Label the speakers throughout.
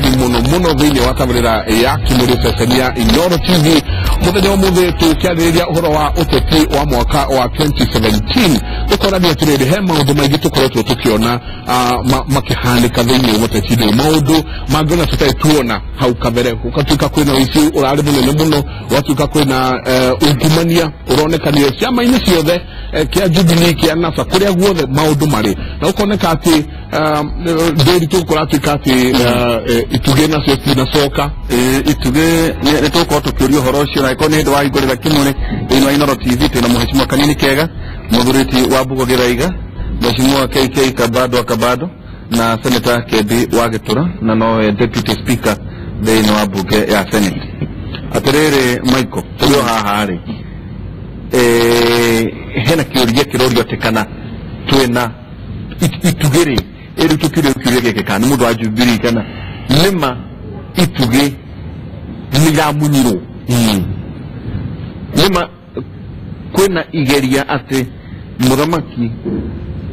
Speaker 1: gani muno thini wa tabarira ya kimuri cecenia Inooro TV muthenya umuthe tukiarĩrĩria uhoro wa uteti wa mwaka wa 2017 tukorania atirĩrĩ he maundu maingĩ tukoretwo tukiona makihandĩka thĩinĩ wa uteti-inĩ maundu mangĩona tutarĩ tuona hau kabere gũgatuĩka kwĩna ũici ũrarĩ mũnene mũno gwatuĩka kwĩna ungumania ũronekanire ciama-inĩ ciothe kia Jubilee kia NASA kũrĩa guothe maundu marĩ na ũkoneka atĩ ndĩritũ kũratuĩka atĩ ituge nacio cinacoka
Speaker 2: ituge nĩtũkorwo tũkĩũria ũhoro ũcio na ĩkorwo nĩ hĩndĩ wa hingũrĩra kĩmũrĩ thĩinĩ wa Inooro TV twĩna Mheshimiwa Kanini Kega mũthurĩti wa Mbugo Gĩthaiga, Mheshimiwa KK Kabado na Senator Kebi wa Gĩtũra na nowe Deputy Speaker thĩinĩ wa mbunge ya Senate. Atĩrĩrĩ Michael tũrĩ haha rĩ hena kĩũria kĩrorio atĩ kana twĩna ituge rĩ ĩrĩ tũkĩũria gĩkĩ kana nĩ mũndũ wa Jubilee kana nĩma ituge nĩyamunyirwo nĩma kwĩna igeria atĩ mũthamaki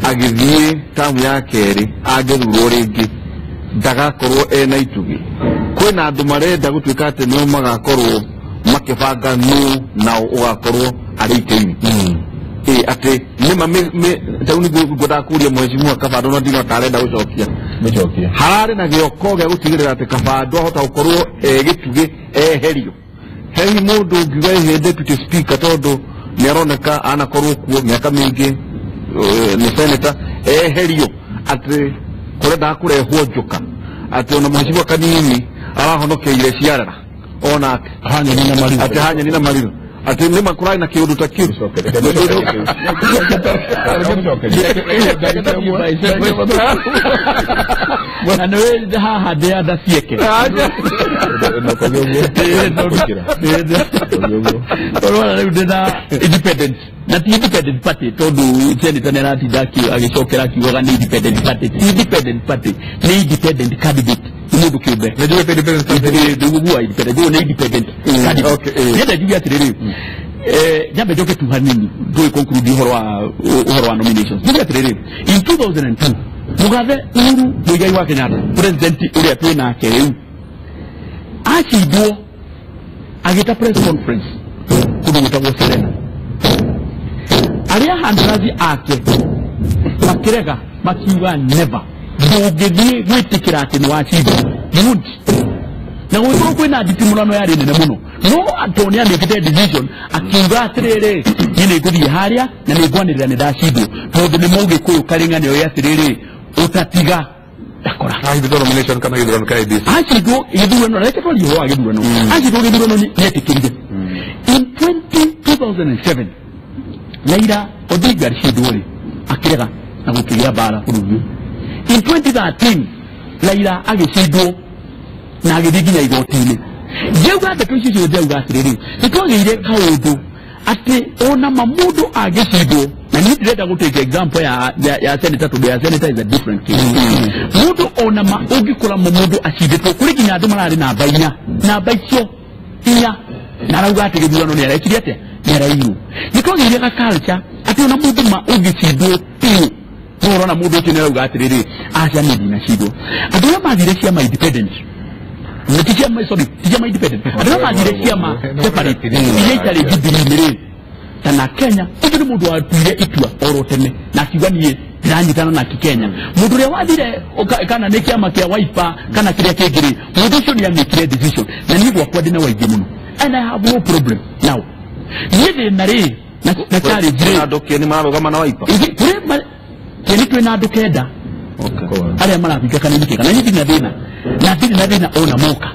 Speaker 2: agĩthiĩ tamu ya kerĩ angĩthurwo rĩngĩ ndagakorwo ena ituge. Kwĩna andũ marenda gũtuĩka atĩ nĩo magakorwo makĩbanga nũ nao ũgakorwo arĩ itĩ-inĩ atĩ nĩma taũ nĩ ngũndakũria Mheshimiwa Kabado no ndino atarenda gũcokia hararĩ na gĩoko gĩa gũtigĩrĩra atĩ Kabado ahota gũkorwo gĩtuge eherio. Hehi mũndũ ũngiuga ehe Deputy Speaker tondũ nĩaroneka anakorwo kuo mĩaka mĩingĩ nĩ Senator eherio atĩ kũrenda kũrehwo njoka atĩ ona Mheshimiwa Kanini arahonokeire ciarara ona atĩ hanyani na mariru atĩ nĩma kũrarĩ na kĩũndũ ta kĩu
Speaker 3: na nĩwĩ haha ndĩanda cieke tondũ rĩu ndĩna independent na ti independent party tondũ Senator nĩaratinda agĩcokera akiugaga nĩ independent party ti independent party nĩ independent candidate mundu kiumbe na ndio independent candidate ndio independent ndio independent candidate nenda njuge atĩrĩrĩ jambe njoke tu hanini ndio conclude uhoro wa nominations ndio atĩrĩrĩ in 2002 Mugathe Uhuru Muigai wa Kenyatta president ũrĩa twĩ nake rĩu acindwo agĩta press conference kũndũ gwĩtagwo Serena arĩa handarathi ake makĩrega makiuga never ndũngĩthiĩ gwĩtĩkĩra atĩ nĩ wacindwo na gũgĩkorwo kwĩna nditimũrano yarĩ nene mũno no Antonio nĩekĩte decision akiuga atĩrĩrĩ niĩ nĩngũthiĩ harĩa na nĩngwanĩrĩra nĩ ndacindwo tondũ nĩ Mũgĩkũyũ karĩng'anio ya atĩrĩrĩ utatiga dakora
Speaker 1: haithito nomination kana gĩthurano ka IEBC
Speaker 3: acindwo gĩthurano reke twarie ũhoro wa gĩthurano acindwo gĩthurano nĩetĩkĩrire in 2007 Raila Odinga acindwo rĩ akĩrega na gũkĩgĩa mbara bũrũri. In 2013 Raila agĩcindwo na agĩthiĩ nginya igoti-inĩ. Njauga ndeto icio ciothe njauga atĩrĩrĩ nĩtwagĩire kaũndũ atĩ ona mũndũ agĩcindwo na niĩ ndĩrenda gũtake example ya Senator tondũ ya Senator is a different case. Mũndũ ona ũngĩkora mũndũ acindĩtwo kũrĩ nginya andũ mararĩ namba icio inya na arauga atĩ gĩthurano nĩarekire atĩa nĩaraiywo. Nĩtwagĩire ga culture atĩ ona mũndũ ũngĩcindwo piũ ũrona mũndũ ũcio nĩarauga atĩrĩrĩ aca nĩ ndinacindwo. Andũ arĩa mathire ciama independent ciama independent andũ arĩa mathire ciama separate iria itarĩ Jubilee rĩ kana Kenya ũcio nĩ mũndũ watuire itua oro tene na akiuga niĩ ndĩranyitana na Kenya. Mũndũ ũrĩa wathire kana nĩ kĩama kĩa Wiper kana kĩrĩa kĩngĩ rĩ mũndũ ũcio nĩamĩkire decision na niĩ gwakwa ndĩna waingĩ mũno and I have no problem now niĩ thĩna rĩ na challenge rĩ
Speaker 2: andũ kĩeni mararũgama na Wiper
Speaker 3: kĩeni twĩna andũ kenda arĩa marabinga Kanini Kega na niĩ ndina thĩna ona moka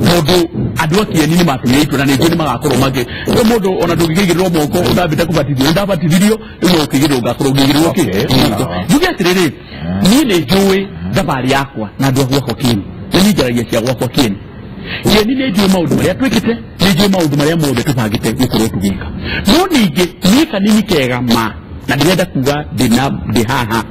Speaker 3: tondũ andũ akĩeni nĩ matũmire itua na nĩngĩ nĩ magakorwo mangĩ mũndũ ona ndũngĩigĩrĩrwo moko ũndambĩte kũbatithio ndabatithirio rĩu ũkĩigĩrĩrwo ngakorwo ũngĩigĩrĩrwo kĩ njuge atĩrĩrĩ niĩ nĩ njũĩ thabarĩ yakwa na andũ gwakwa kĩeni na niĩ njaragia cia gwakwa kĩeni kĩeni nĩ njũĩ maũndũ marĩa twĩkĩte nĩ njũĩ maũndũ marĩa mothe tũbangĩte gũkorwo tũgĩka no ningĩ niĩ Kanini Kega ma na ndĩrenda kuga ndĩ haha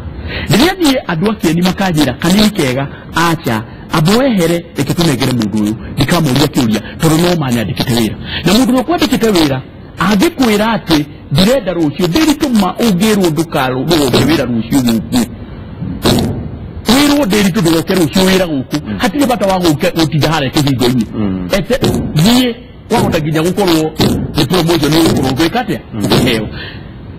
Speaker 3: rĩrĩa niĩ andũ akĩeni makanjĩra Kanini Kega acha abo ehere reke tũnengere mũndũ ũyũ ndikamũria kĩũria tondũ no manyandĩkĩte wĩra na mũndũ ũrĩa kwandĩkĩte wĩra angĩkwĩra atĩ ndirenda rũciũ ndĩritũma ũngĩrwo ndũkarũgũke wĩra rũciũ gũkũ wĩrwo deri to do kero shuira guku hatire bata wangu utinda hare kihigo ini ete nie wako taginya gukoro ni promotion ni urugo kate heo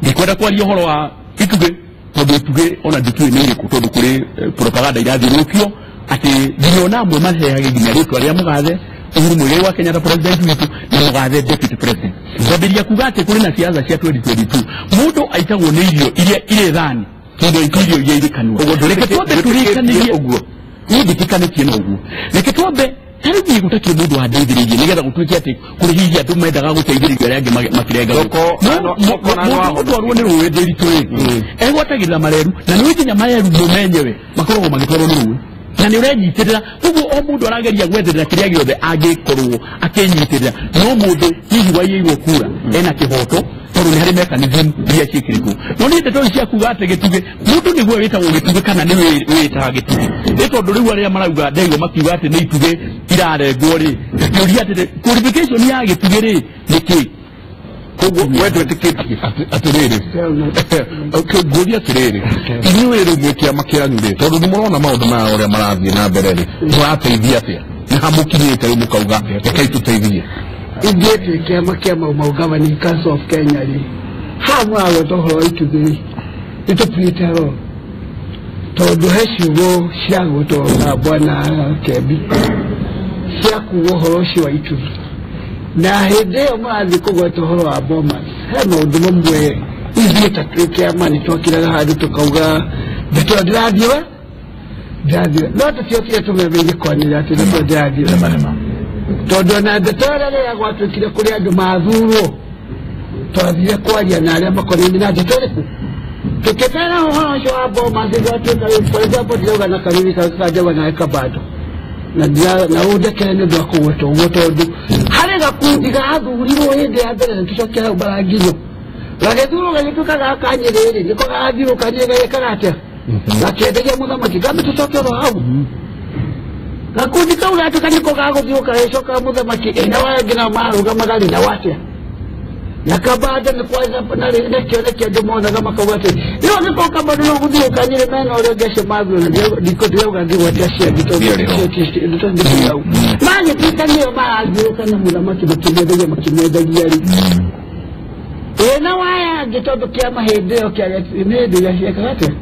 Speaker 3: ndikwenda kwa rio horo wa ituge todo tuge ona dikire ni kutodo kuri propaganda irathirukio ati ndiona mwe maheage ginya ritwa ria mugathe Uhuru Muigai wa Kenya president witu na mugathe deputy president ndabiria kugate kuri na siasa cia 2022 mundu aitagwo ni irio ile thani kindo ikirio ye iri kanwa reke twambe turikanirie uguo ni ndikikanitie na uguo reke twambe tariki gutakie mundu wa ndeithiririe nigetha gutuike ati kuri hihi andu mendaga guteithiriria aria angi makirenga mundu arwo ni ruwe ndiritu egwatagirira mareru na ni wikinya mareru mumenyewe makoragwo magitwarwo ni ruwe na ni urenyitirira uguo o mundu arageria gwetherera kiria giothe angikorwo akenyitirira no mundu hihi waiyirwo kura ena kihoto tondu ni hari mechanism iria ciikirikwo no ni ndeto cia kuga ati gituge mundu niguo witagwo gituge kana ni witaga gituge ni tondu riu aria marauga ndego makiuga ati ni ituge irarengwo ri kiuria ati qualification ya gituge ri niki koguo wetu etiketi atiriri guria atiriri inyuĩ rĩu mwĩkia makĩranyu rĩ tondũ nĩ mũrona maũndũ maya ũrĩa marathiĩ na mbere rĩ mũrateithia atĩa nĩ hamũkinyĩte rĩu mũkauga rekei tũteithie
Speaker 4: ithuĩ twĩ kĩama kĩa mau Governing Council of Kenya rĩ haha mũragweta ũhoro wa ituthĩ rĩ nĩtũpirĩte ro tondũ he ciugo ciagwetwo na Bwana Kembi cia kuga ũhoro ũcio wa ituthĩ na hĩndĩ ĩyo mũrathiĩ kũgweta ũhoro wa Bomas he maũndũ mamwe ithuĩ ta twĩ kĩama nĩtwakĩraga handũ tũkauga ndeto ndĩrathiĩ no tũtiokire tũmemeire kwanĩra atĩ nĩtwo ndĩrathiĩ tondũ ona ndeto ĩrĩa rĩrĩa gwatuĩkire kũrĩ andũ mathurwo twathire kwaria na arĩa makonainie na ndeto ĩrĩkũ tũkĩtara ũhoro ũcio wa Bomas gwatuĩka for example ndĩrauga na kanini kanjagwa nawe kabado na udekere nĩ ũndũ wa kũgweta ũguo tondũ harĩ gakundi gathurirwo hĩndĩ ya mbere nĩtũcokia hau barangithio gagĩthurwo gagĩtuĩka gaka Nyĩrĩ nĩko gagathiũrũkanire gagĩkaga atĩa gakĩenderia mũthamaki gambe tũcoke oro hau gakundi kau gatuĩka nĩko gagũthiũka gagĩcoka mũthamaki ena wangĩ nao marũgamaga rĩ na watĩa na kabada nĩ kwanza nakĩonekĩa andũ monaga makauga atĩ rĩu nĩko kabada no gũthiũka Nyĩrĩ mena ũrĩa ũngĩacio mathurwo ndiko ndĩrauga ngĩgwatia ciathi tondũ magĩtuĩkanĩyo marathiũka na mũthamaki makĩmendagia rĩ ena wayangĩ tondũ kĩama hĩndĩ ĩyo nĩ hĩndĩ ĩrĩa ciekaga atĩa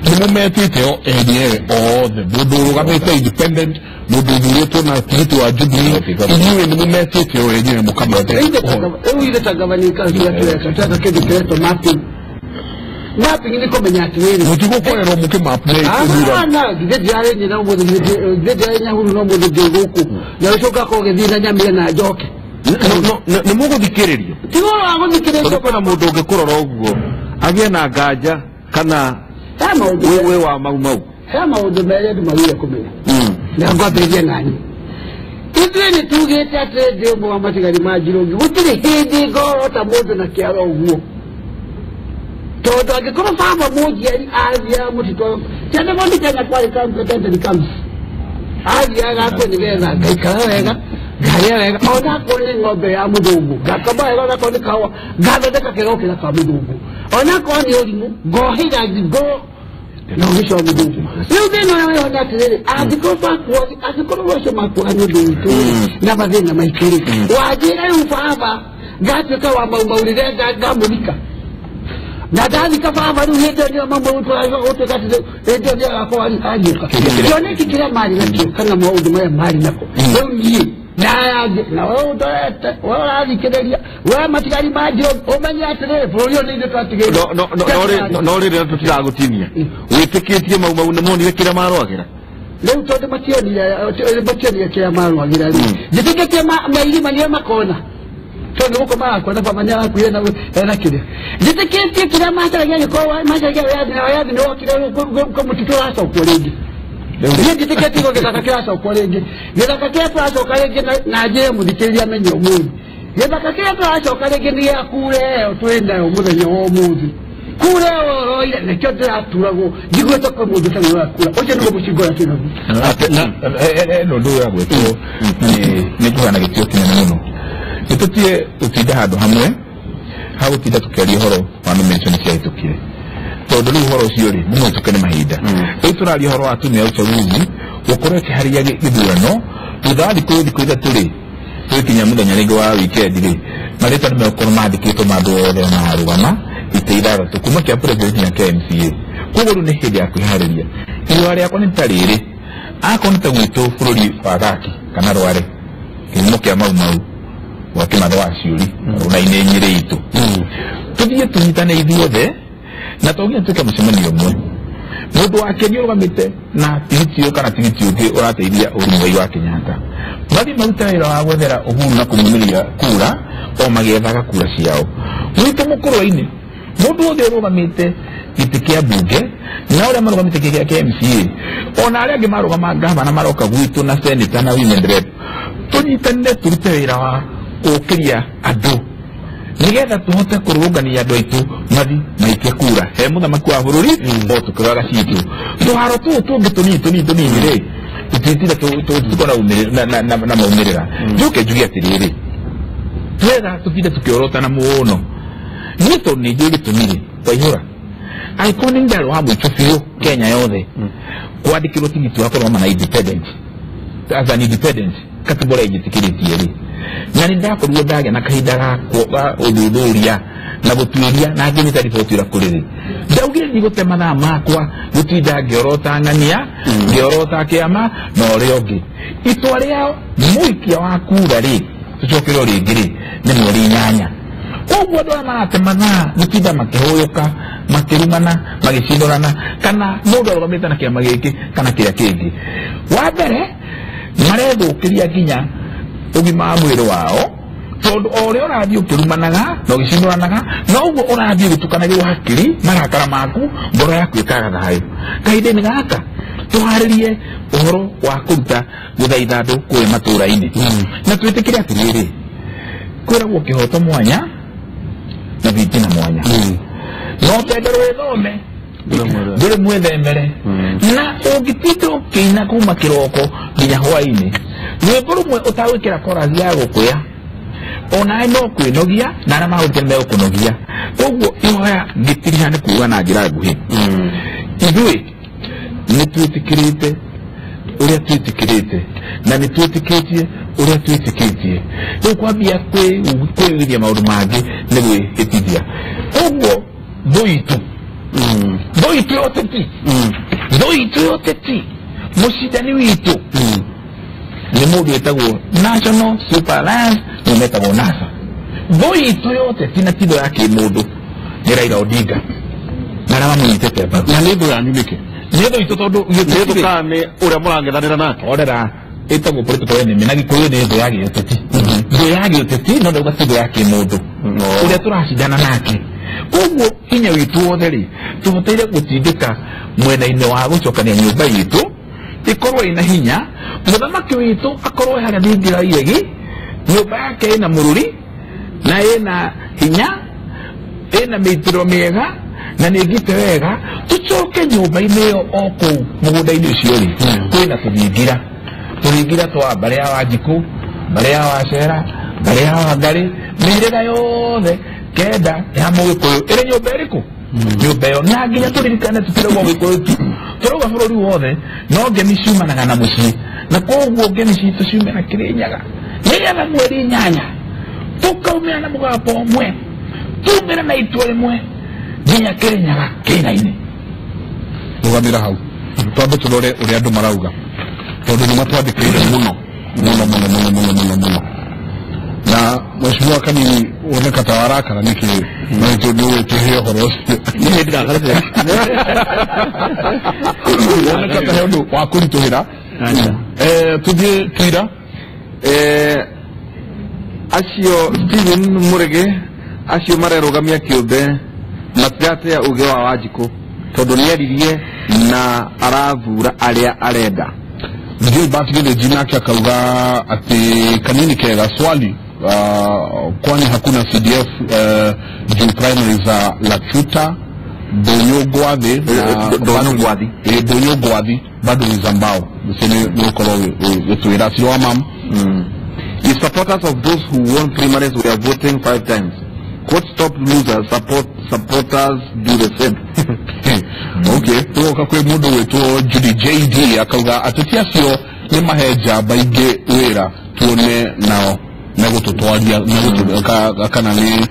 Speaker 1: nĩmũmetĩte o enyewe othe mũndũ ũrũgamĩte independent mũndũ ũthurĩtwo na tigiti wa Jubilee inyuĩ nĩmũmetĩte o enyewe mũkamete
Speaker 4: rĩu ithe ta Governing Council tweka tweka kĩndũ kĩretwo mapping nĩ kũmenya atĩrĩrĩ
Speaker 1: mũtigũkorerwo mũkĩmapu
Speaker 4: githĩ ndirarĩ nyina ũmũthĩ githĩ ndirarĩ Nyahurũ no mũndũ ndĩ gũkũ na ũcoka ko gĩthiĩ na Nyamire na njoke
Speaker 2: nĩ mũgũthikĩrĩrio
Speaker 4: tiga ũhoro wa gũthikĩrĩrio
Speaker 2: kwĩna mũndũ ũngĩkũrora ũguo agĩe na nganja kana wĩ wa mau
Speaker 4: he maũndũ merĩ andũ magĩrĩire kũmenya na ngwambĩrĩria naniĩ ithuĩ nĩtugĩte atĩ ndĩ ũmwe wa matigari ma Njirũngi gũtirĩ hĩndĩ ngorota mũndũ na kĩaro ũguo tondũ angĩkorwo baba mũnjiari athiaga mũtitũ ciana mũndũ Kenya kwarĩ competently comes athiaga akwe nĩgetha ngaikara wega ngarĩa wega ona akorwo nĩ ng'ombe ya mũthũngũ ngakama wega onakorwo nĩ kahũa ngathondeka kegokĩra ka mũthũngũ onakorwo nĩ ũrimũ ngohĩra ngo no gĩco mũthũngũ rĩu thĩna ũrĩa wĩho nĩ atĩrĩrĩ angĩkorwo ũcio makuoha nĩ ũndũ witũ na mathĩna maitũ rĩ wanjĩra rĩu baba ngatuĩka wa maurĩre ngamũthika na ndathika baba rĩu hĩndĩ ĩyo nĩyo mamũgũtuĩka atĩ hĩndĩ ĩyo nĩyo agakorwo agĩũka kĩoneki kĩrĩa marĩ nakĩo kana maũndũ marĩa marĩ nako rĩu niĩ na wewe ndorete wewe ũrathikĩrĩria wewe matigari ma Njirũngi ũmenye atĩrĩrĩ bũrũri ũyũ nĩ ithuĩ twatigĩirwo
Speaker 2: no rĩrĩa tũtiragũtinia wĩtĩkĩtie mau nĩmonire kĩrĩa marwagĩra
Speaker 4: rĩu tondũ mationire kĩrĩa marwagĩra rĩ njĩtĩkĩtie mairima nĩo makona tondũ gũkũ magakuona baba nĩarakuire na kĩrĩa njĩtĩkĩtie kĩrĩa macaragia gĩkorwo macaragia wĩyathi nĩwokire mũtitũ ũracokwo rĩngĩ niĩ njĩtĩkĩtie igũo gĩthaka kĩracokwo rĩngĩ gĩthaka kĩrĩa tũracoka rĩngĩ na njĩre mũthikĩrĩria amenye ũmũthĩ gĩthaka kĩrĩa tũracoka rĩngĩ nĩ gĩa kura ĩyo twĩ nayo mũthenya wa ũmũthĩ kura ĩyo oroire nĩkĩo ndĩraturagwo njiguĩte kwa mũndũ ta ũrakura ũcio nĩguo mũcingo ũrĩa twĩ naguo
Speaker 1: ũndũ ũyũ agwĩtwo nĩ kũhana gĩtĩo kĩnene mũno nĩtũtige gũtinda handũ hamwe ha gũtinda tũkĩaria ũhoro wa nomination ciahĩtũkire tondu riu horo ucio ri muno tukene mahinda riu turaria horo wa tumia uchaguzi gukorwo kiharia githurano thutha wa thikũ ithatũ ri twikinya muthenya ringi wa weekend ri marĩtwa nĩ megũkorwo mandĩkĩtwo ma andũ othe marũgama itĩ ithathatũ kuma kĩa president na kĩa MCA koguo rĩu nĩ hĩndĩ ya kwĩharĩria irũa rĩakwa nĩ ta rĩrĩ akorwo nĩ ta gwitũ bũrũri wa gaki kana rware kĩhumo kĩa mau wa kĩmatho wa ciũri rũna-inĩ nyĩrĩ itũ tũthiĩ tũnyitane ithuothe na tũginya tuĩke mũcemanio ũmwe mũndũ wake nĩ ũrũgamĩte na tigiti ũyũ kana tigiti ũngĩ ũrateithia ũrũmwei wa Kenyatta mathiĩ maruta wĩra wa gwethera Uhuru na kũmũmĩrĩria kura o magĩethaga kura ciao gwitũ mũkũrwa-inĩ mũndũ wothe ũrũgamĩte gĩtĩ kĩa mbunge na ũrĩa marũgamĩte gĩkĩa kĩa MCA ona arĩa angĩ marũgama ngavana maroka gwitũ na senator na women rep tũnyitanire tũrute wĩra wa gũkĩria andũ nigetha tuhote kũrũngania andũ aitũ mathi maikie kura he mũthamaki wa bũrũri o tũkĩroraga citũ tũharo tũu tũngĩ tũnini rĩ tũtitire tũkona na maumĩrĩra njuke njuge atĩrĩrĩ twega tũtinde tũkĩorotana mũno niĩ tondũ nĩ njũĩ gĩtũmi rĩ Waihũra angĩkorwo nĩ ndarũ wa mũico biũ Kenya yothe kwandĩkĩrwo tigiti wa kũrũgama na independent as an independent katiba ũrĩa ĩnjĩtĩkĩrĩtie rĩ na nĩ ndakorirwo ndagĩa na kahinda ga ũthuthuria na gũtuĩria na ngĩnyita riboti ĩra kũrĩ rĩ ndaugire ndigũte mathaa makwa gũtinda ngĩorota ng'ania ngĩorota kĩama na ũrĩa ũngĩ itua rĩao mũikia wa kura rĩ tũcokerwo rĩngĩ rĩ nĩ mweri 8 koguo andũ arĩa marate mathaa gũtinda makĩhũyũka makĩrumana magĩcindũrana kana mũndũ arũgamĩte na kĩama gĩkĩ kana kĩrĩa kĩngĩ wa mbere marethũkĩria nginya ũgima wa mwĩrĩ wao tondũ o ũrĩa ũrathiĩ ũkĩrumanaga na ũgĩcindũranaga noguo ũrathiĩ ũgĩtukanagĩrwo hakiri marakara maku ngoro yaku ĩkaga thayũ kahinda-inĩ gaka tũharĩrie ũhoro wa kũruta gũthaitha andũ kũrĩa matũũra-inĩ na twĩtĩkĩre atĩrĩrĩ kwĩragwo kĩhoto mwanya na thitima mwanya no tende rwĩthome ndũrĩ mwĩthemere na ũngĩtinda ũkĩina kuma kĩroko nginya hwaĩ-inĩ rwĩmbo rũmwe ũtagwĩkĩra korathi ya gũkũya onawe no kwĩnogia na arĩa magũrĩte megũkũnogia koguo ihoya ngĩtiriha nĩ kuuga na njĩra nguhĩ ithuĩ nĩ twĩtĩkĩrĩte ũrĩa twĩtĩkĩrĩte na nĩ twĩtĩkĩtie ũrĩa twĩtĩkĩtie rĩu kwambia kwĩrĩria maũndũ mangĩ nĩ gwĩhĩtithia koguo thũ itũ yoteti mũcindani witũ nĩ mũndũ wĩtagwo National Super Alliance nĩ metagwo NASA thũ itũ yoteti na titho ya kĩmũndũ nĩ Raila Odinga na arĩa mamũnyitĩte mbaru na nĩ thũ yanyu nĩkĩ nĩ thũ itũ tondũ
Speaker 2: thũ kana nĩ ũrĩa mũrangethanĩra nake
Speaker 1: orera ĩtagwo political enemy na Gĩkũyũ nĩ thũ ya gĩũteti thũ ya gĩũteti no ndauga ti thũ ya kĩmũndũ ũrĩa tũracindana nake koguo hinya witũ wothe rĩ tũbataire gũtindĩka mwena-inĩ wa gũcokania nyũmba itũ ĩkorwo ĩna hinya mũthamaki witũ akorwo harĩa thingira iregi nyũmba yake ĩna mũrũri na ĩna hinya ĩna mĩitĩro mĩega na nĩ ngite wega tũcoke nyũmba-inĩ ĩyo o kũu mũgũnda-inĩ ũcio rĩ kwĩna tũthingira twa mbarĩ ya Wanjikũ mbarĩ ya Wacera mbarĩ ya Wangari mĩhĩrĩga yothe kenda ya Mũgĩkũyũ ĩrĩ nyũmba ĩrĩkũ nyũmba ĩyo na nginya tũririkane tũtirauga Ũgĩkũyũ tu tũrauga bũrũri wothe no ngemi ciumanaga na mũciĩ na koguo ngemi citũ ciumana Kĩrĩnyaga nĩgetha mweri 8 tũkaumĩra na mũgambo ũmwe tumĩre na itua rĩmwe nginya Kĩrĩnyaga kĩina-inĩ
Speaker 3: rũgamĩra hau twambe tũrore ũrĩa andũ marauga tondũ nĩ matwandĩkĩire mũno na mheshimiwa kanini woneka ta warakara niki na tondũ tũhe ũhoro ũcio
Speaker 1: nĩ hĩndĩ ndakarĩte
Speaker 3: woneka ta he ũndũ wa kũritũhĩra tũthiĩ Twira
Speaker 2: acio Stephen Mũrĩgĩ acio marerũgamia kĩũmbe matirateya uge wa Wanjikũ tondũ nĩaririe na arathura arĩa arenda
Speaker 3: ndio batigile jina yake akauga ati kanini kega swali kwani hakuna CDF juu primary za Lachuta Donyogwathi Donyogwathi bado ni Zambao niseme lokolo wetuira sio mam
Speaker 2: the supporters of those who won primaries were voting 5 times. Court stop losers supporters do the same.
Speaker 1: Okay, tuoka kwe mundu wetu Judy JD akauga ateti acio ni maheja baige wira tuone nao megututwaria kana ni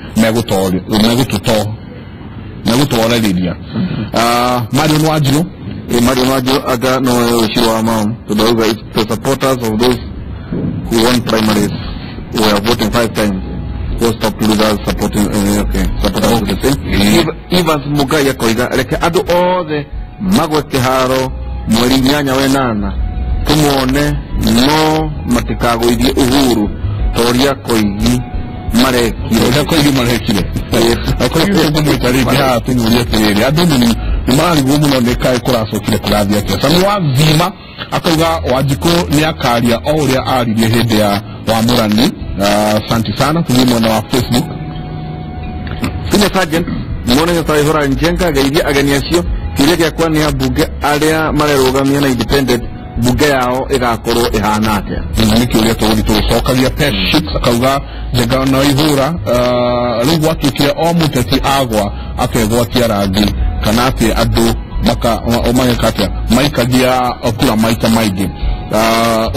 Speaker 1: megutwarariria Mario Nwajiro
Speaker 2: aga no shiro mam to the supporters of those who won primaries who are voting 5 times who stop losers supporting supporters the same Evans Mugaya koiga reke adu othe magwete haro mweri nyanya wenana tumuone no matikagoithie Uhuru toria koigi marekire akoigi kumwitariki haa tunuria tiriri adu ni mari gumu ne kai kuracokire kurathia kia sami wa Vima akauga Wanjiku ni akaria o uria aririe hindi ya Wamurani. Asante sana tulimo na Facebook Sina Sergeant mwone ya Saihora Njenga gaithia agani acio kire kia kwa ni abunge aria marerugamia na independent bunge yao igakorwo ihana atia
Speaker 1: niki uria tugucokagia Peshik akauga Njenga na Ihura riu gwatuikire o muteti agwa akegwatia rangi kana ati andu magekatia maikagia kura maita maigi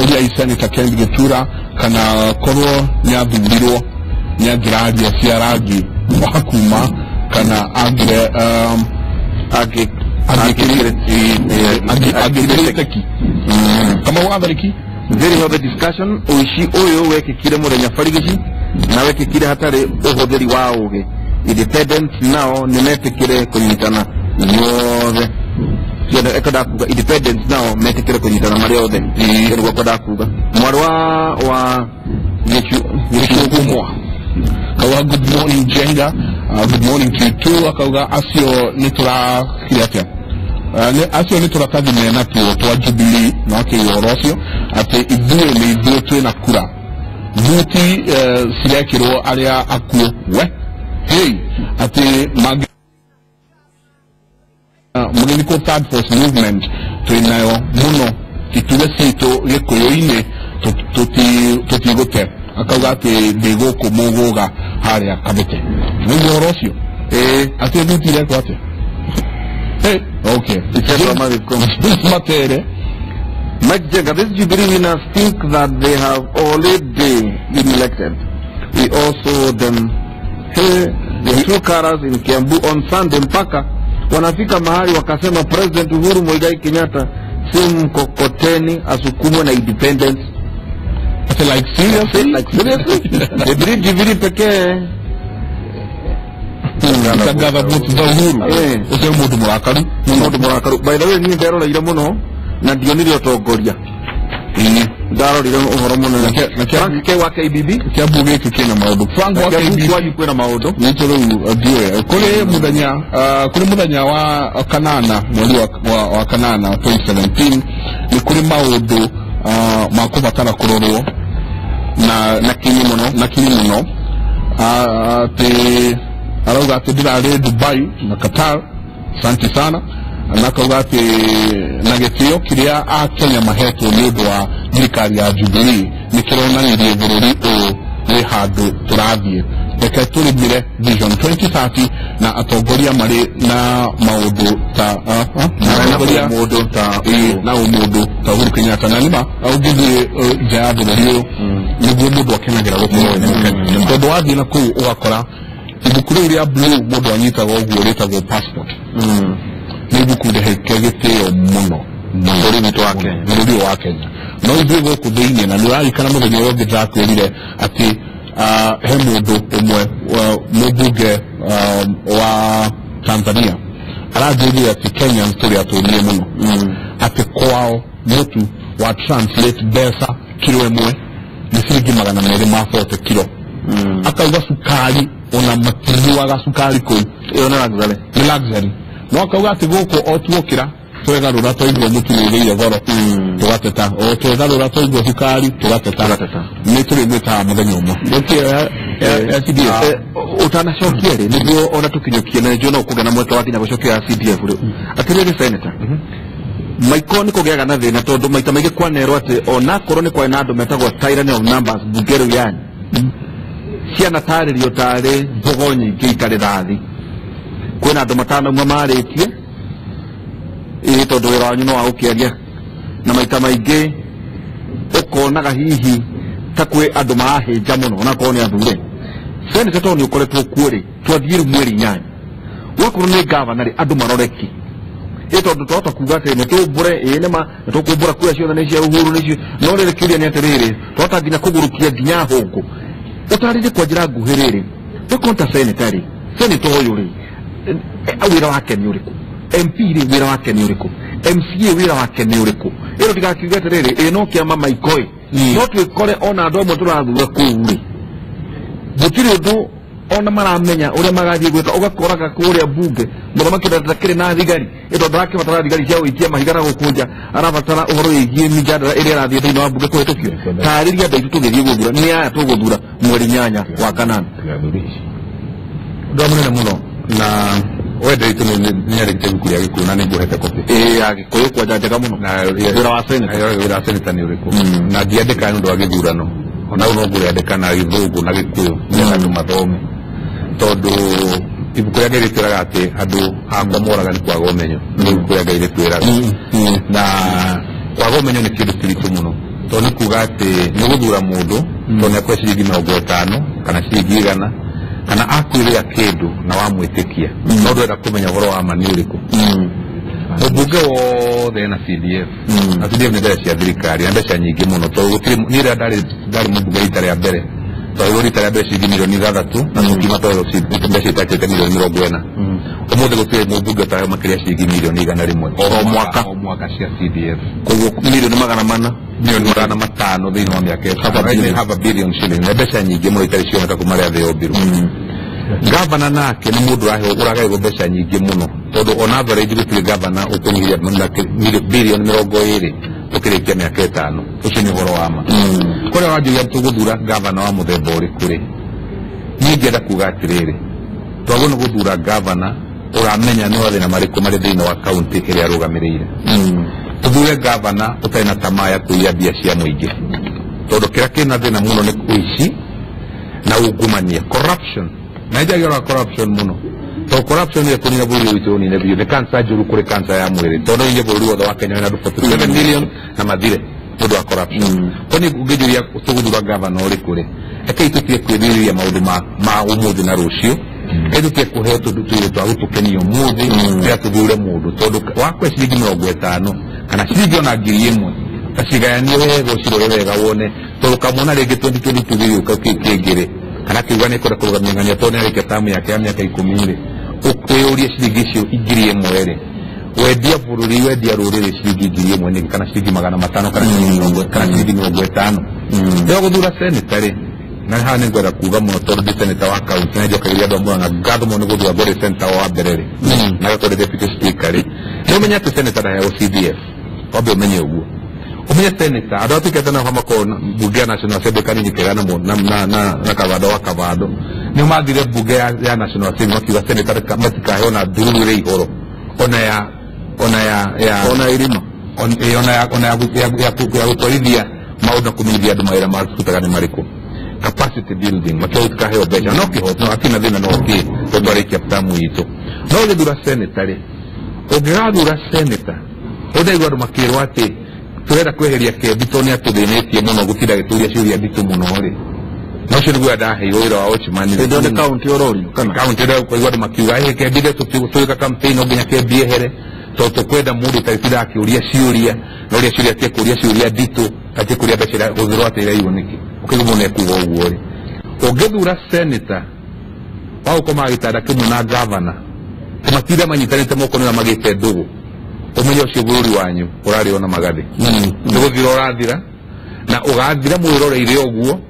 Speaker 1: uria Senator Ken Gĩtura kana korwo niathurirwo niangiraria cia rangi wa kuma kana angire agireki kama wathariki
Speaker 2: very other discussion uishi oyo wekikire murenya farigici na wekikire hatari uhuthiri wa uge independent nao nimetikire kunyitana yothe yona ekada kuga independent nao metikire kunyitana mari yothe ni kwa koda kuga mwarwa wa
Speaker 1: Gĩchũgũmwa kawa good morning Njenga good morning to you too akauga acio niturakiatia acio niturathimia na tuo twa Jubilee na kĩyoro ũcio atĩ ithuĩ nĩ ithuĩ twĩna kura vuti cirekirwo aria akuo we hey atĩ Municipal Third Force Movement twinayo muno itue citũ gĩkũyũ-inĩ tũtigũte akauga atĩ ndĩgũkũ mũgũga harĩa Kabete nĩguo ũhoro ũcio atĩ thuti irekwo atĩa okay matere
Speaker 2: Mike Njenga, these Jubilee winners think that they have already been elected. We also them the true colors in Kiambu on Sunday mpaka wanafika mahali wakasema President Uhuru Muigai Kenyatta si mkokoteni asukumwe na independence.
Speaker 1: Like seriously?
Speaker 2: They believe Jubilee pekee
Speaker 1: tangaza vote za Uhuru ucio mundu
Speaker 2: murakaru by the way ni ndero ira muno na ndionire utongoria ndarorire uhoro muno na ke wa KBB
Speaker 1: Kiambu giki kina maundu Frank wa KBB
Speaker 2: kwina maundu
Speaker 1: nitoro ndiwe kuri muthenya wa kanana mweri wa kanana 2017 ni kuri maundu makubatara kurorwo na kinyi muno ati arauga ati ndirari Dubai na Qatar asante sana na akauga ati na gĩtĩo kĩrĩa Akenya mahetwo nĩ ũndũ wa thirikari ya Jubilee nĩkĩronanirie bũrũri ũyũ wĩ handũ tũrathiĩ reke tũrĩmĩre Vision 2030 na atongoria marĩ na maũndũ ta mũndũ ta Uhuru Kenyatta na nĩma augithie nja ya bũrũri ũyũ nĩguo mũndũ akenagĩra gũkorwo tondũ wathiĩ na kũu ũgakora ibuku rĩu rĩa blue mũndũ anyitaga ũguo rĩtagwo passport nĩ ibuku rĩheke gĩtĩo mũno bũrũri wa Kenya no ithuĩ gũkũ thĩinĩ na nĩũrarikana mũthenya ũyũ ũngĩ ndĩrakwĩrire atĩ he mũndũ ũmwe mũmbunge wa Tanzania aranjĩrire atĩ Kenyans tũrĩ atũrie mũno atĩ kwao mũtu wa translate mbeca kiro ĩmwe nĩ ciringi 240 kilo akauga sukari ona matinyuaga sukari kũu
Speaker 2: ĩyo nĩ
Speaker 1: luxury no akauga atĩ gũkũ o tuokĩra twegarũra twaigua mũtu nĩũgĩire goro tũgateta o twegarũra twaigua sukari tũgateta nĩ tũrĩmĩtaga mũthenya ũmwe
Speaker 2: utanacokia rĩ nĩguo ona tũkinyũkie na njũa no kũgĩa na mweke wa nginya gũcokia CDF rĩu atĩrĩrĩ senator maiko nĩ kũgĩaga na thĩna tondũ maita maingĩ kwanerwo atĩ onakorwo nĩ kwarĩ na andũ metagwo tyranny of numbers bunge rĩu yanyu ciana tarĩrio tarĩ mbogo nyingĩ itarĩ rathi kwina andu matano mamaritie tondu wira wanyu no wa ukiaria na maita maingi ukonaga hihi ta kwi andu marahinja muno na korwo ni athure seneta tondu ukoretwo kuo ri twathie mweri 8 wakorwo ni gavana ri andu maroreki tondu tota kuga ati nitumbure nima nitukumbura kuya ciothe ni cia Uhuru nicio no riri kiuria ni atiriri tota nginya kugurukia nginya hungu utarire kwa njira nguhi riri tukonta senetari senator uyu ri wira wake ni uriku MP ri wira wake ni uriku MCA wira wake ni uriku iro ndigakiuga atiriri no kiama maikoi no twikore ona andu amwe turathura kuu ri gutiri undu ona maramenya uria magathie gwika ugakoraga kuria bunge muthamaki ndatakire na thigari ito ndake batara thigari cia wikia mahigara gukunja arabatara uhoro yigie mijadala iria rathie thiini wa bunge kuhitukio tariria ndaitu tugithie guthura ni aya tuguthura mweri 8 wa kanana
Speaker 1: ndomune muno na wende itu ni arikite gukuria gikuna ni nguhete kopi
Speaker 2: agikuyu kwanjajaga muno na wira wa seneta
Speaker 1: ni uriku na ndiandika nundu wa githurano ona no nguriandika na githungu na gikuyu ni andu mathome tondu ibuku ria ngiritiraga ati andu akwa moraga ni kwaga umenyo ni ibuku ria ngiritiraga na kwaga umenyo ni kindu kiritu muno tondu kuga ati ni guthura mundu tondu akwa ciringi 50 kana ciringi 100 kana akwiria kindu na wamwitikia no ndwenda kumenya uhoro wa mani uriku ubunge wothe na CDF na CDF ni ndare cia thirikari na mbeca nyingi muno tondu ni ria ndari mubunge rita ria mbere tondu rita ria mbere ciringi milioni 6 na mukima tondu mbeca itachete milioni 40 umuthi gutire mubunge tayo makiria ciringi milioni 100 o mwaka cia CDF
Speaker 2: koguo milioni 400
Speaker 1: milioni 500 thiini wa miaka half a billion shilling na mbeca nyingi muno itari cioneka kuma ria thi yobiru gavana nake ni mundu uragairwo mbeca nyingi muno tondu on average gutire gavana ukunyiria bilioni 20 ukirikia miaka 5 ucio ni uhoro wa ma kuria wanjuria tuguthura gavana wa muthemba uriku ri ni ngenda kuga atiriri twago no guthura gavana uramenya no thina mariku mari thiini wa county iria arugamirire tuthure gavana utaina tamaa ya kuiya mbia cia muingi tondu kiria kina thina muno ni kuici na ungumania corruption na ijagirwa corruption muno to corruption ya kunina buri witu ni nebiyo ne kansa juru kuri kansa ya mwiri to no inye buri wothe wa Kenya na 47 million na mathire mundu wa corruption koni ugijuria tuguthura gavana uri kuri eke itutie kwiriria maundu ma umuthi na rucio eduke kuhe tundu twa gutukenio muthi ya tuthure mundu tondu wakwe ciringi 50 kana ciringi ona 1000 tacigayanie wega ucirore wega wone tondu kamwana ringi 2022 gĩũka kĩngĩrĩ kana kiuga nĩ kũrĩa kũrũgamia ng'ania tondu nĩarĩkia tamu yake ya mĩaka 10 ũkwĩyũria ciringi icio 1000 wendia bũrũri wendia rũrĩrĩ ciringi 1000 kana ciringi 500 kana ciringi 50 rĩo gũthura seneta rĩ na haha nĩ ngwenda kuga mũno tondu ndĩ seneta wa kaunti na njokagĩria andũ a Mũrang'a ngatho mũno nĩ gũthura ngorĩ seneta wa mbere rĩ na gakũrĩ deputy speaker rĩ nĩ ũmenye atĩ seneta ndaheagwo CDF wambe ũmenye ũguo umenye seneta andũ atukĩte na hamako bunge ya National Assembly kanini kegana na kavado wa kavado nĩ mathire bunge ya National Assembly makiuga seneta matikahe ona ndururu ĩrĩ igũrũ ona irima ona ya gũtwarithia maũndũ kũmenyithia andũ mawĩra marutaga nĩ marĩkũ capacity building makĩheo mbeca no kĩhoto no atina thĩna no kĩ tondũ arĩkia tamu itũ no ũgĩthura seneta rĩ ũngĩgathura seneta ũndaigua andũ makĩrwo atĩ turenda kweheria Kembi tondu niatuthinetie muno gutira gituria ciuria nditu muno ri no cio niguo ndaheirwo wira wa Ochimani
Speaker 2: ndo ni county ororio kana
Speaker 1: county ndio kwa igwa makiuga Kembi ndio tutuika campaign oginya Kembi ehere to tukwenda mundu taitira akiuria ciuria no ria ciuria tie kuria ciuria nditu ati kuria becera guthirwo atira iboneki ukigumo ne kugo uguo ri ungithura senator wao koma gitada kimu na governor matira manyitanite moko na magite ndugu umenye ucio bũrũri wanyu urari ona magathi nduguthira urathira na ugathira mwiroreire uguo